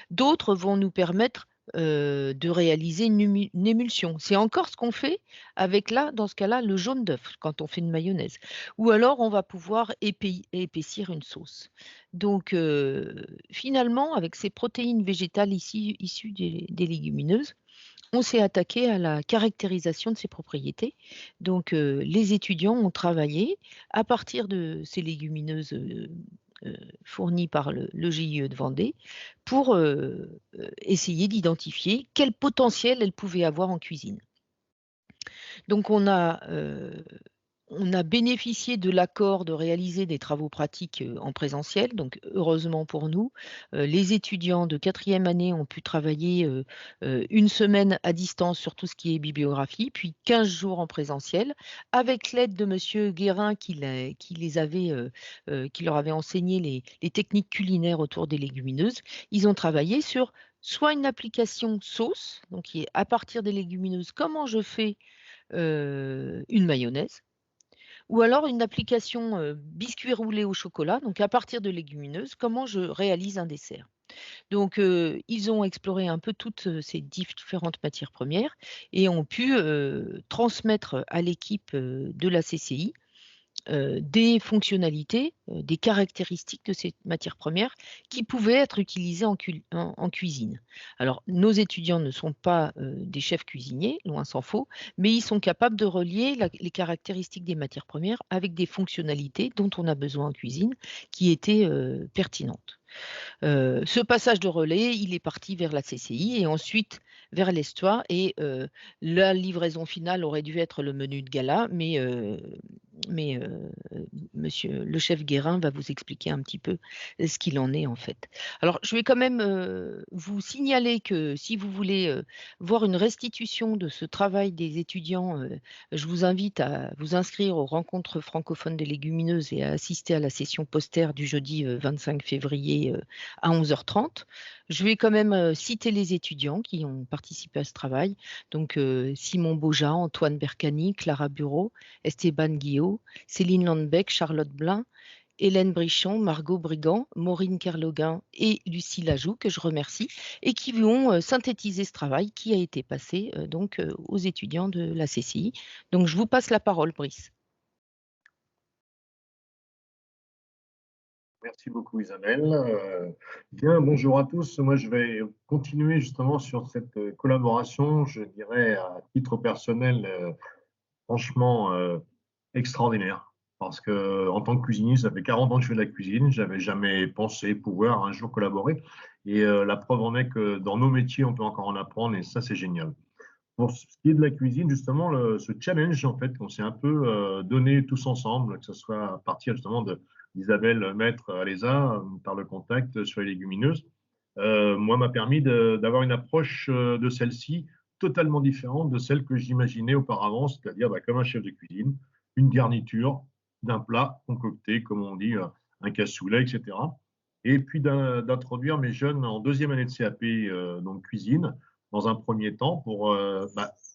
D'autres vont nous permettre de réaliser une émulsion. C'est encore ce qu'on fait avec dans ce cas-là, le jaune d'œuf, quand on fait une mayonnaise. Ou alors, on va pouvoir épaissir une sauce. Donc, finalement, avec ces protéines végétales issues des légumineuses, on s'est attaqué à la caractérisation de ces propriétés. Donc, les étudiants ont travaillé à partir de ces légumineuses fournies par le GIE de Vendée pour essayer d'identifier quel potentiel elles pouvaient avoir en cuisine. Donc, on a bénéficié de l'accord de réaliser des travaux pratiques en présentiel. Donc, heureusement pour nous, les étudiants de 4e année ont pu travailler une semaine à distance sur tout ce qui est bibliographie, puis 15 jours en présentiel, avec l'aide de Monsieur Guérin qui leur avait enseigné les techniques culinaires autour des légumineuses. Ils ont travaillé sur soit une application sauce, donc qui est à partir des légumineuses, comment je fais une mayonnaise, ou alors une application biscuit roulé au chocolat, donc à partir de légumineuses, comment je réalise un dessert. Donc ils ont exploré un peu toutes ces différentes matières premières et ont pu transmettre à l'équipe de la CCI des fonctionnalités, des caractéristiques de ces matières premières qui pouvaient être utilisées en cuisine. Alors, nos étudiants ne sont pas des chefs cuisiniers, loin s'en faut, mais ils sont capables de relier les caractéristiques des matières premières avec des fonctionnalités dont on a besoin en cuisine qui étaient pertinentes. Ce passage de relais, il est parti vers la CCI et ensuite vers l'Estoile et la livraison finale aurait dû être le menu de gala, mais monsieur le chef Guérin va vous expliquer un petit peu ce qu'il en est en fait. Alors je vais quand même vous signaler que si vous voulez voir une restitution de ce travail des étudiants, je vous invite à vous inscrire aux rencontres francophones des légumineuses et à assister à la session poster du jeudi 25 février à 11h30. Je vais quand même citer les étudiants qui ont participé à ce travail. Donc Simon Beaujat, Antoine Bercani, Clara Bureau, Esteban Guillot, Céline Landbeck, Charlotte Blin, Hélène Brichon, Margot Brigand, Maureen Kerloguin et Lucie Lajoux, que je remercie, et qui vont synthétiser ce travail qui a été passé aux étudiants de la CCI. Donc je vous passe la parole, Brice.
Merci beaucoup Isabelle. Bien, bonjour à tous. Moi, je vais continuer justement sur cette collaboration, je dirais à titre personnel, franchement extraordinaire. Parce que en tant que cuisinier, ça fait 40 ans que je fais de la cuisine. Je n'avais jamais pensé pouvoir un jour collaborer. Et la preuve en est que dans nos métiers, on peut encore en apprendre et ça, c'est génial. Pour ce qui est de la cuisine, justement, ce challenge en fait qu'on s'est un peu donné tous ensemble, que ce soit à partir justement d'Isabelle Maître à l'ESA par le contact sur les légumineuses, moi m'a permis d'avoir une approche de celle-ci totalement différente de celle que j'imaginais auparavant, c'est-à-dire comme un chef de cuisine, une garniture d'un plat concocté, comme on dit, un cassoulet, etc. Et puis d'introduire mes jeunes en 2e année de CAP, donc cuisine, dans un premier temps pour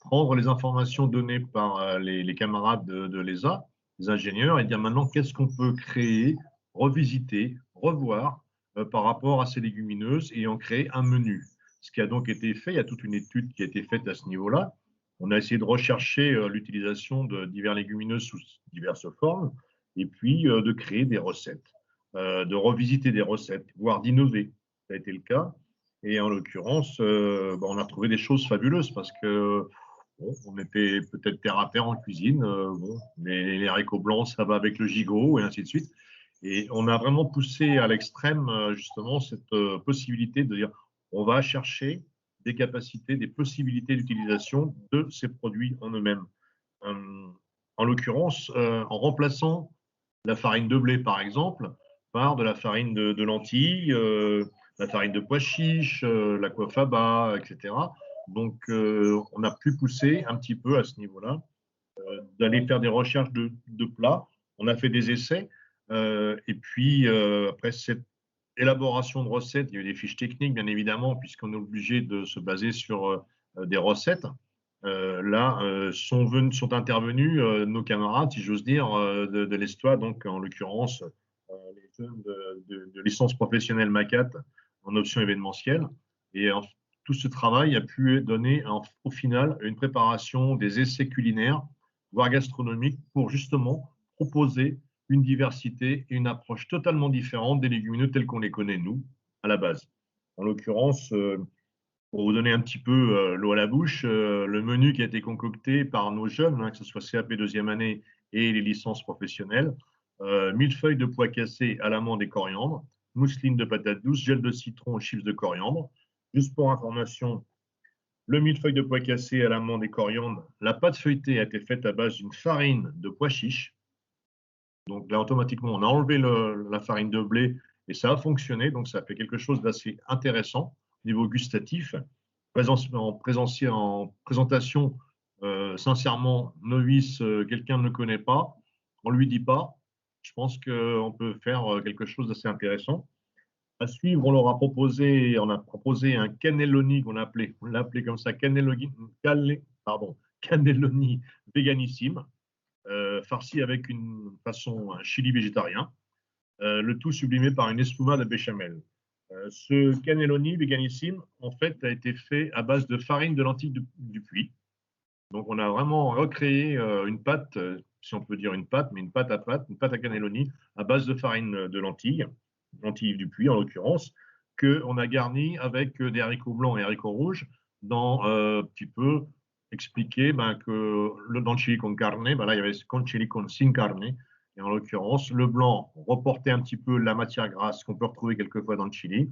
prendre les informations données par les camarades de l'ESA, les ingénieurs, et dire maintenant qu'est-ce qu'on peut créer, revisiter, revoir par rapport à ces légumineuses et en créer un menu. Ce qui a donc été fait, il y a toute une étude qui a été faite à ce niveau-là. On a essayé de rechercher l'utilisation de divers légumineuses sous diverses formes et puis de créer des recettes, de revisiter des recettes, voire d'innover. Ça a été le cas. Et en l'occurrence, on a trouvé des choses fabuleuses parce que bon, on était peut-être terre à terre en cuisine, bon, mais les haricots blancs, ça va avec le gigot et ainsi de suite. Et on a vraiment poussé à l'extrême justement cette possibilité de dire on va chercher des capacités, des possibilités d'utilisation de ces produits en eux-mêmes. En l'occurrence, en remplaçant la farine de blé, par exemple, par de la farine de lentilles, la farine de pois chiches, l'aquafaba, etc. Donc, on a pu pousser un petit peu à ce niveau-là, d'aller faire des recherches de plats. On a fait des essais. Et puis, après cette élaboration de recettes, il y a eu des fiches techniques, bien évidemment, puisqu'on est obligé de se baser sur des recettes. Là, sont intervenus nos camarades, si j'ose dire, de l'Estoile, donc en l'occurrence les jeunes de licence professionnelle MACAT en option événementielle. Et tout ce travail a pu donner au final une préparation des essais culinaires, voire gastronomiques, pour justement proposer une diversité et une approche totalement différente des légumineux tels qu'on les connaît, nous, à la base. En l'occurrence, pour vous donner un petit peu l'eau à la bouche, le menu qui a été concocté par nos jeunes, que ce soit CAP deuxième année et les licences professionnelles, millefeuilles de pois cassés à l'amande et coriandre, mousseline de patates douces, gel de citron, chips de coriandre. Juste pour information, le millefeuille de pois cassés à l'amande et coriandre, la pâte feuilletée a été faite à base d'une farine de pois chiches. Donc là, automatiquement, on a enlevé la farine de blé et ça a fonctionné. Donc ça fait quelque chose d'assez intéressant au niveau gustatif. En présentation, sincèrement, novice, quelqu'un ne le connaît pas, on ne lui dit pas. Je pense qu'on peut faire quelque chose d'assez intéressant. À suivre, on a proposé un cannelloni on l'a appelé comme ça, cannelloni véganissime, farci avec un chili végétarien, le tout sublimé par une espuma de béchamel. Ce cannelloni véganissime, en fait, a été fait à base de farine de lentilles du Puy. Donc, on a vraiment recréé une pâte, si on peut dire une pâte, mais une pâte à cannelloni à base de farine de lentilles du Puy en l'occurrence, qu'on a garni avec des haricots blancs et haricots rouges dans un petit peu expliquer que dans le chili con carne, là, il y avait con chili con sin carne. Et en l'occurrence, le blanc reportait un petit peu la matière grasse qu'on peut retrouver quelquefois dans le chili.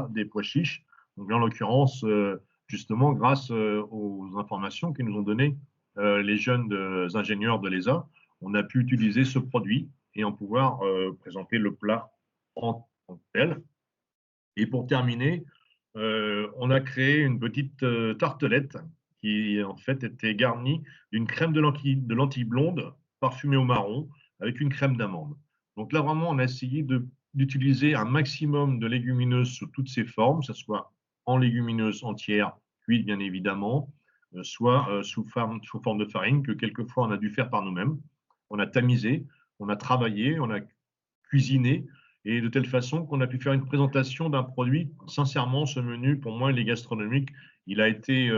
Des pois chiches. Donc, en l'occurrence, justement, grâce aux informations que nous ont données les jeunes ingénieurs de l'ESA, on a pu utiliser ce produit et en pouvoir présenter le plat en tant que tel. Et pour terminer, on a créé une petite tartelette qui en fait était garnie d'une crème de lentilles blondes parfumée au marron avec une crème d'amande. Donc là, vraiment, on a essayé d'utiliser un maximum de légumineuses sous toutes ces formes, que ce soit en légumineuses entières, cuites bien évidemment, soit sous forme de farine, que quelquefois on a dû faire par nous-mêmes. On a tamisé, on a travaillé, on a cuisiné, et de telle façon qu'on a pu faire une présentation d'un produit. Sincèrement, ce menu, pour moi, il est gastronomique. Il a été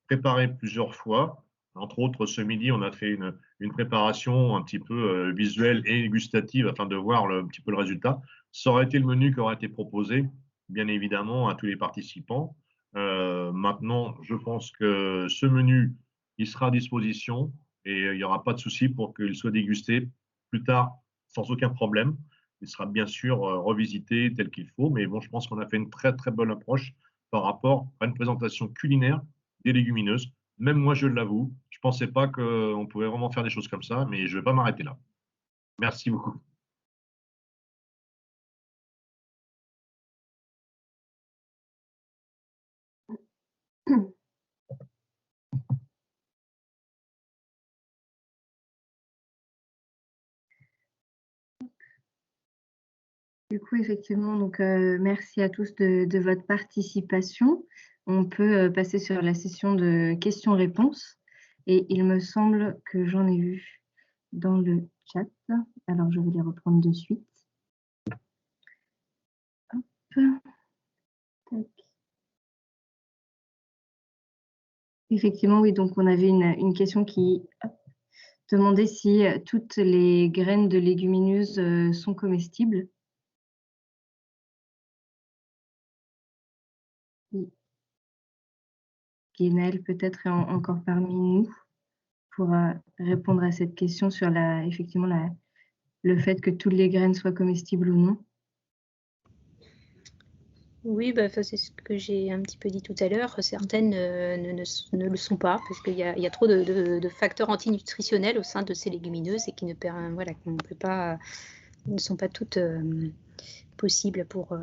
préparé plusieurs fois. Entre autres, ce midi, on a fait une préparation un petit peu visuelle et gustative afin de voir un petit peu le résultat. Ça aurait été le menu qui aurait été proposé, bien évidemment, à tous les participants. Maintenant, je pense que ce menu, il sera à disposition et il n'y aura pas de souci pour qu'il soit dégusté plus tard sans aucun problème. Il sera bien sûr revisité tel qu'il faut, mais bon, je pense qu'on a fait une très très bonne approche par rapport à une présentation culinaire des légumineuses. Même moi, je l'avoue, je ne pensais pas qu'on pouvait vraiment faire des choses comme ça, mais je ne vais pas m'arrêter là. Merci beaucoup.
Du coup, effectivement, donc merci à tous de votre participation. On peut passer sur la session de questions-réponses. Et il me semble que j'en ai vu dans le chat. Alors, je vais les reprendre de suite. Hop. Tac. Effectivement, oui, donc on avait une question qui demandait si toutes les graines de légumineuses sont comestibles. Guénel peut-être est encore parmi nous pour répondre à cette question sur effectivement le fait que toutes les graines soient comestibles ou non.
Oui, bah, c'est ce que j'ai un petit peu dit tout à l'heure. Certaines ne le sont pas parce qu'il y a trop de facteurs antinutritionnels au sein de ces légumineuses et qui ne sont pas toutes possibles pour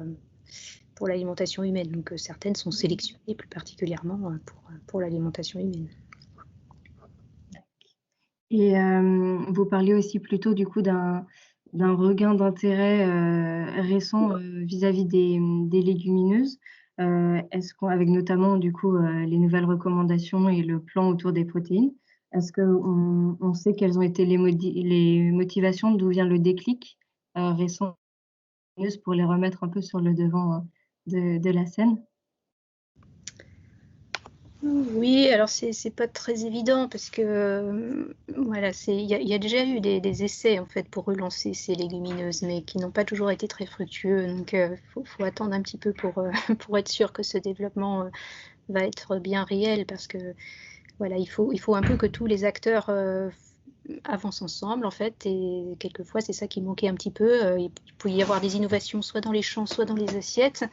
l'alimentation humaine. Donc certaines sont sélectionnées plus particulièrement pour l'alimentation humaine.
Et vous parliez aussi plutôt du coup d'un regain d'intérêt récent vis-à-vis des légumineuses. Est-ce qu'avec notamment du coup les nouvelles recommandations et le plan autour des protéines, est-ce qu'on sait quelles ont été les motivations, d'où vient le déclic récent pour les remettre un peu sur le devant de la scène?
Oui, alors c'est pas très évident parce que voilà, il y a déjà eu des essais en fait pour relancer ces légumineuses, mais qui n'ont pas toujours été très fructueux. Donc faut attendre un petit peu pour être sûr que ce développement va être bien réel, parce que voilà, il faut un peu que tous les acteurs avancent ensemble en fait, et quelquefois c'est ça qui manquait un petit peu. Il pouvait y avoir des innovations soit dans les champs, soit dans les assiettes.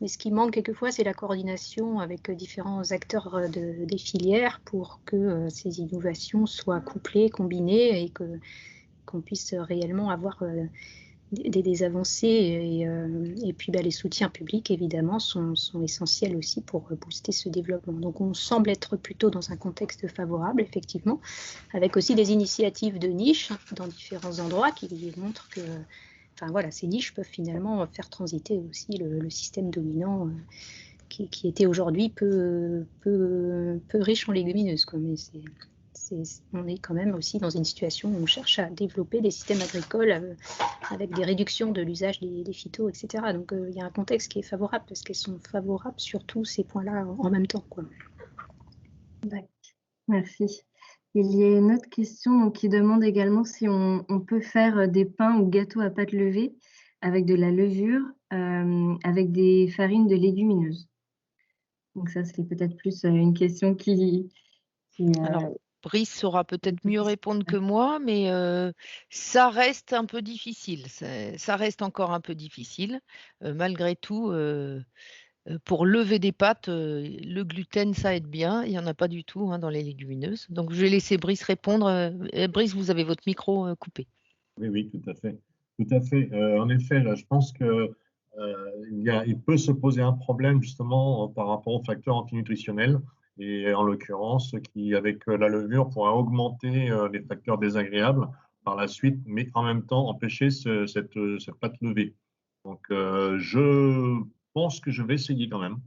Mais ce qui manque quelquefois, c'est la coordination avec différents acteurs des filières pour que ces innovations soient couplées, combinées, et qu'on puisse réellement avoir des avancées. Et puis les soutiens publics, évidemment, sont essentiels aussi pour booster ce développement. Donc on semble être plutôt dans un contexte favorable, effectivement, avec aussi des initiatives de niche dans différents endroits qui montrent que ces niches peuvent finalement faire transiter aussi le système dominant qui était aujourd'hui peu riche en légumineuses, quoi. Mais on est quand même aussi dans une situation où on cherche à développer des systèmes agricoles avec des réductions de l'usage des phytos, etc. Donc il y a un contexte qui est favorable, parce qu'elles sont favorables sur tous ces points-là en même temps, quoi.
Merci. Il y a une autre question qui demande également si on peut faire des pains ou gâteaux à pâte levée avec de la levure, avec des farines de légumineuses. Donc ça, c'est peut-être plus une question qui
Alors, Brice saura peut-être mieux répondre que moi, mais ça reste un peu difficile. Ça reste encore un peu difficile. Malgré tout, pour lever des pâtes, le gluten, ça aide bien. Il n'y en a pas du tout dans les légumineuses. Donc, je vais laisser Brice répondre. Brice, vous avez votre micro coupé.
Oui, tout à fait. Tout à fait. En effet, là, je pense que il peut se poser un problème justement par rapport aux facteurs antinutritionnels, et en l'occurrence qui, avec la levure, pourra augmenter les facteurs désagréables par la suite, mais en même temps empêcher cette pâte levée. Donc, je pense que je vais essayer quand même.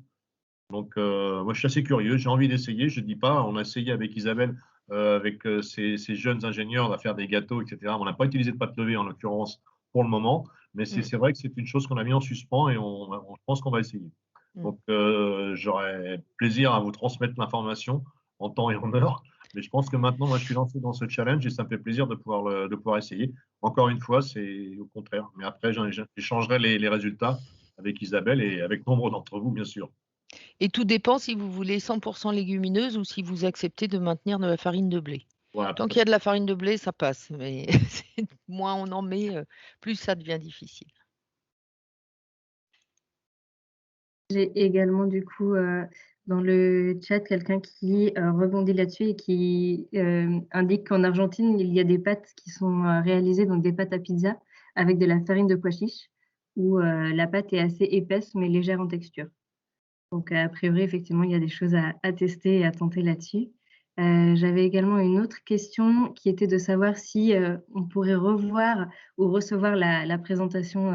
Donc, moi, je suis assez curieux, j'ai envie d'essayer. Je ne dis pas, on a essayé avec Isabelle, avec ces jeunes ingénieurs, à faire des gâteaux, etc. On n'a pas utilisé de pâte levée en l'occurrence pour le moment, mais c'est vrai que c'est une chose qu'on a mis en suspens, et je pense qu'on va essayer. Donc, j'aurai plaisir à vous transmettre l'information en temps et en heure. Mais je pense que maintenant, moi, je suis lancé dans ce challenge et ça me fait plaisir de pouvoir essayer. Encore une fois, c'est au contraire. Mais après, j'échangerai les résultats avec Isabelle et avec nombre d'entre vous, bien sûr.
Et tout dépend si vous voulez 100% légumineuse ou si vous acceptez de maintenir de la farine de blé.
Voilà,
Tant qu'il y a de la farine de blé, ça passe, mais moins on en met, plus ça devient difficile.
J'ai également du coup dans le chat quelqu'un qui rebondit là-dessus et qui indique qu'en Argentine, il y a des pâtes qui sont réalisées, donc des pâtes à pizza avec de la farine de pois chiche, où la pâte est assez épaisse mais légère en texture. Donc a priori, effectivement, il y a des choses à tester et à tenter là-dessus. J'avais également une autre question qui était de savoir si on pourrait revoir ou recevoir la présentation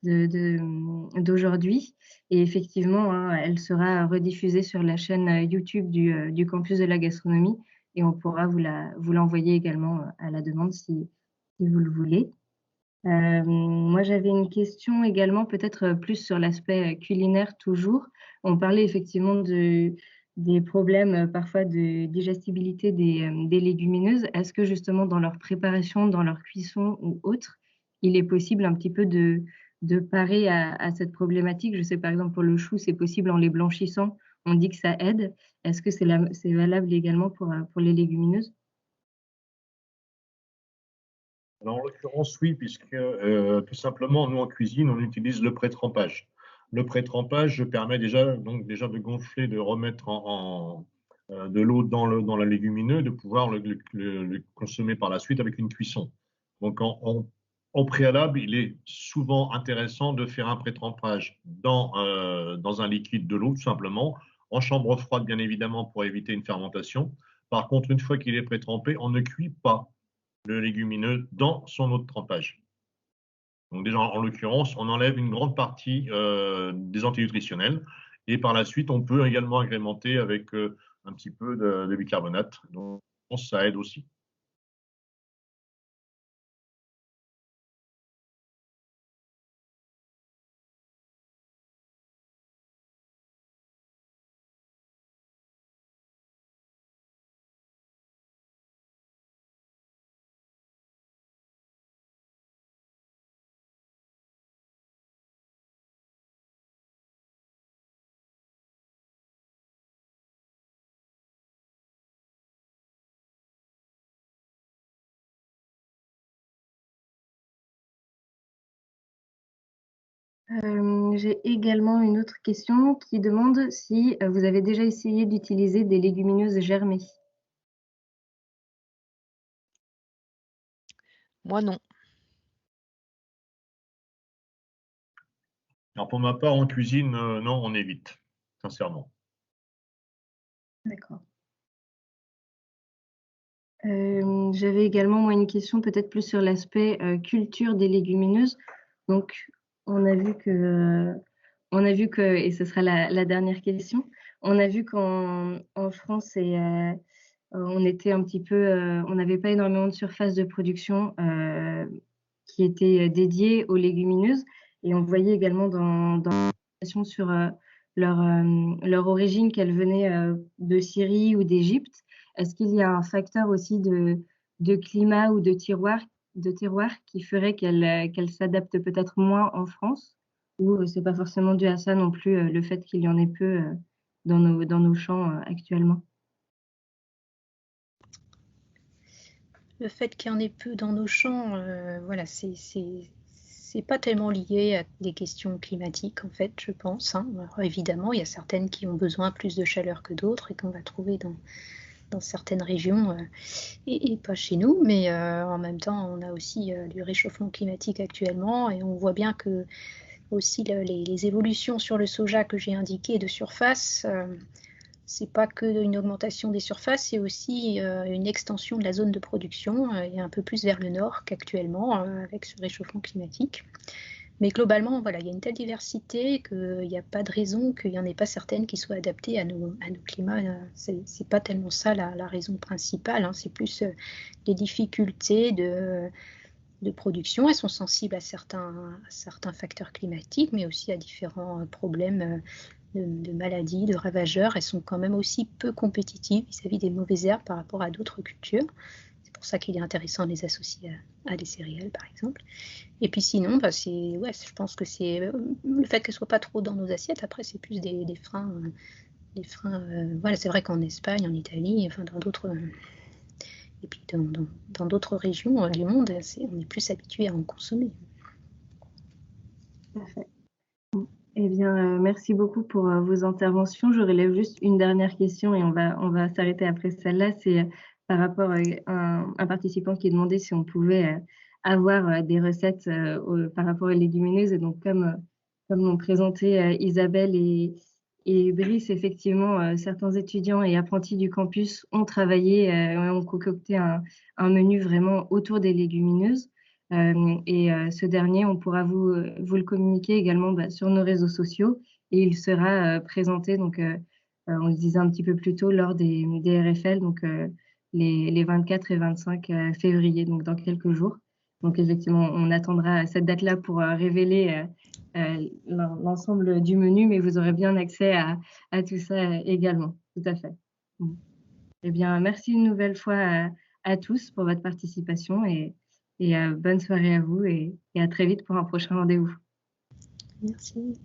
d'aujourd'hui. Et effectivement, elle sera rediffusée sur la chaîne YouTube du Campus de la Gastronomie. et on pourra vous l'envoyer également à la demande si vous le voulez. Moi, j'avais une question également, peut-être plus sur l'aspect culinaire toujours. On parlait effectivement des problèmes parfois de digestibilité des légumineuses. Est-ce que justement dans leur préparation, dans leur cuisson ou autre, il est possible un petit peu de parer à cette problématique? Je sais par exemple pour le chou, c'est possible en les blanchissant, on dit que ça aide. Est-ce que c'est valable également pour les légumineuses?
Alors, en l'occurrence, oui, puisque tout simplement, nous en cuisine, on utilise le pré-trempage. Le pré-trempage permet déjà de gonfler, de remettre de l'eau dans la légumineux, de pouvoir le consommer par la suite avec une cuisson. Donc, au préalable, il est souvent intéressant de faire un pré-trempage dans un liquide de l'eau, tout simplement, en chambre froide, bien évidemment, pour éviter une fermentation. Par contre, une fois qu'il est pré-trempé, on ne cuit pas le légumineux dans son eau de trempage. Donc déjà, en l'occurrence, on enlève une grande partie des antinutritionnels et par la suite, on peut également agrémenter avec un petit peu de bicarbonate. Donc, ça aide aussi.
J'ai également une autre question qui demande si vous avez déjà essayé d'utiliser des légumineuses germées.
Moi, non.
Alors pour ma part, en cuisine, non, on évite, sincèrement.
D'accord. J'avais également moi une question peut-être plus sur l'aspect culture des légumineuses. Donc on a vu que et ce sera la dernière question. On a vu qu'en France on était un petit peu, on n'avait pas énormément de surface de production qui était dédiée aux légumineuses, et on voyait également dans sur leur origine, qu'elles venaient de Syrie ou d'Égypte. Est-ce qu'il y a un facteur aussi de climat ou de terroir qui ferait qu'elles s'adaptent peut-être moins en France, ou c'est pas forcément dû à ça non plus, le fait qu'il y en ait peu dans nos champs actuellement?
Le fait qu'il y en ait peu dans nos champs, voilà, c'est pas tellement lié à des questions climatiques, en fait, je pense, hein. Alors, évidemment, il y a certaines qui ont besoin plus de chaleur que d'autres et qu'on va trouver dans certaines régions et pas chez nous, mais en même temps, on a aussi du réchauffement climatique actuellement, et on voit bien que aussi les évolutions sur le soja que j'ai indiquées de surface, c'est pas qu'une augmentation des surfaces, c'est aussi une extension de la zone de production et un peu plus vers le nord qu'actuellement avec ce réchauffement climatique. Mais globalement, voilà, il y a une telle diversité qu'il n'y a pas de raison qu'il n'y en ait pas certaines qui soient adaptées à nos climats. C'est pas tellement ça la raison principale, hein, c'est plus les difficultés de production. Elles sont sensibles à certains facteurs climatiques, mais aussi à différents problèmes de maladies, de ravageurs. Elles sont quand même aussi peu compétitives vis-à-vis des mauvaises herbes par rapport à d'autres cultures. C'est pour ça qu'il est intéressant de les associer à des céréales, par exemple. Et puis sinon, bah, je pense que c'est le fait qu'elles ne soient pas trop dans nos assiettes. Après, c'est plus des freins. Voilà, c'est vrai qu'en Espagne, en Italie, enfin dans d'autres... et puis dans d'autres régions du monde, on est plus habitué à en consommer.
Parfait. Eh bien, merci beaucoup pour vos interventions. Je relève juste une dernière question et on va s'arrêter après celle-là. C'est par rapport à un participant qui demandait si on pouvait avoir des recettes par rapport aux légumineuses. Et donc, comme l'ont présenté Isabelle et Brice, effectivement, certains étudiants et apprentis du campus ont travaillé, ont concocté un menu vraiment autour des légumineuses. Ce dernier, on pourra vous le communiquer également sur nos réseaux sociaux, et il sera présenté, donc on le disait un petit peu plus tôt, lors des RFL, donc les 24 et 25 février, donc dans quelques jours. Donc effectivement, on attendra cette date-là pour révéler l'ensemble du menu, mais vous aurez bien accès à tout ça également. Tout à fait. Bon. Eh bien, merci une nouvelle fois à tous pour votre participation et bonne soirée à vous et à très vite pour un prochain rendez-vous.
Merci.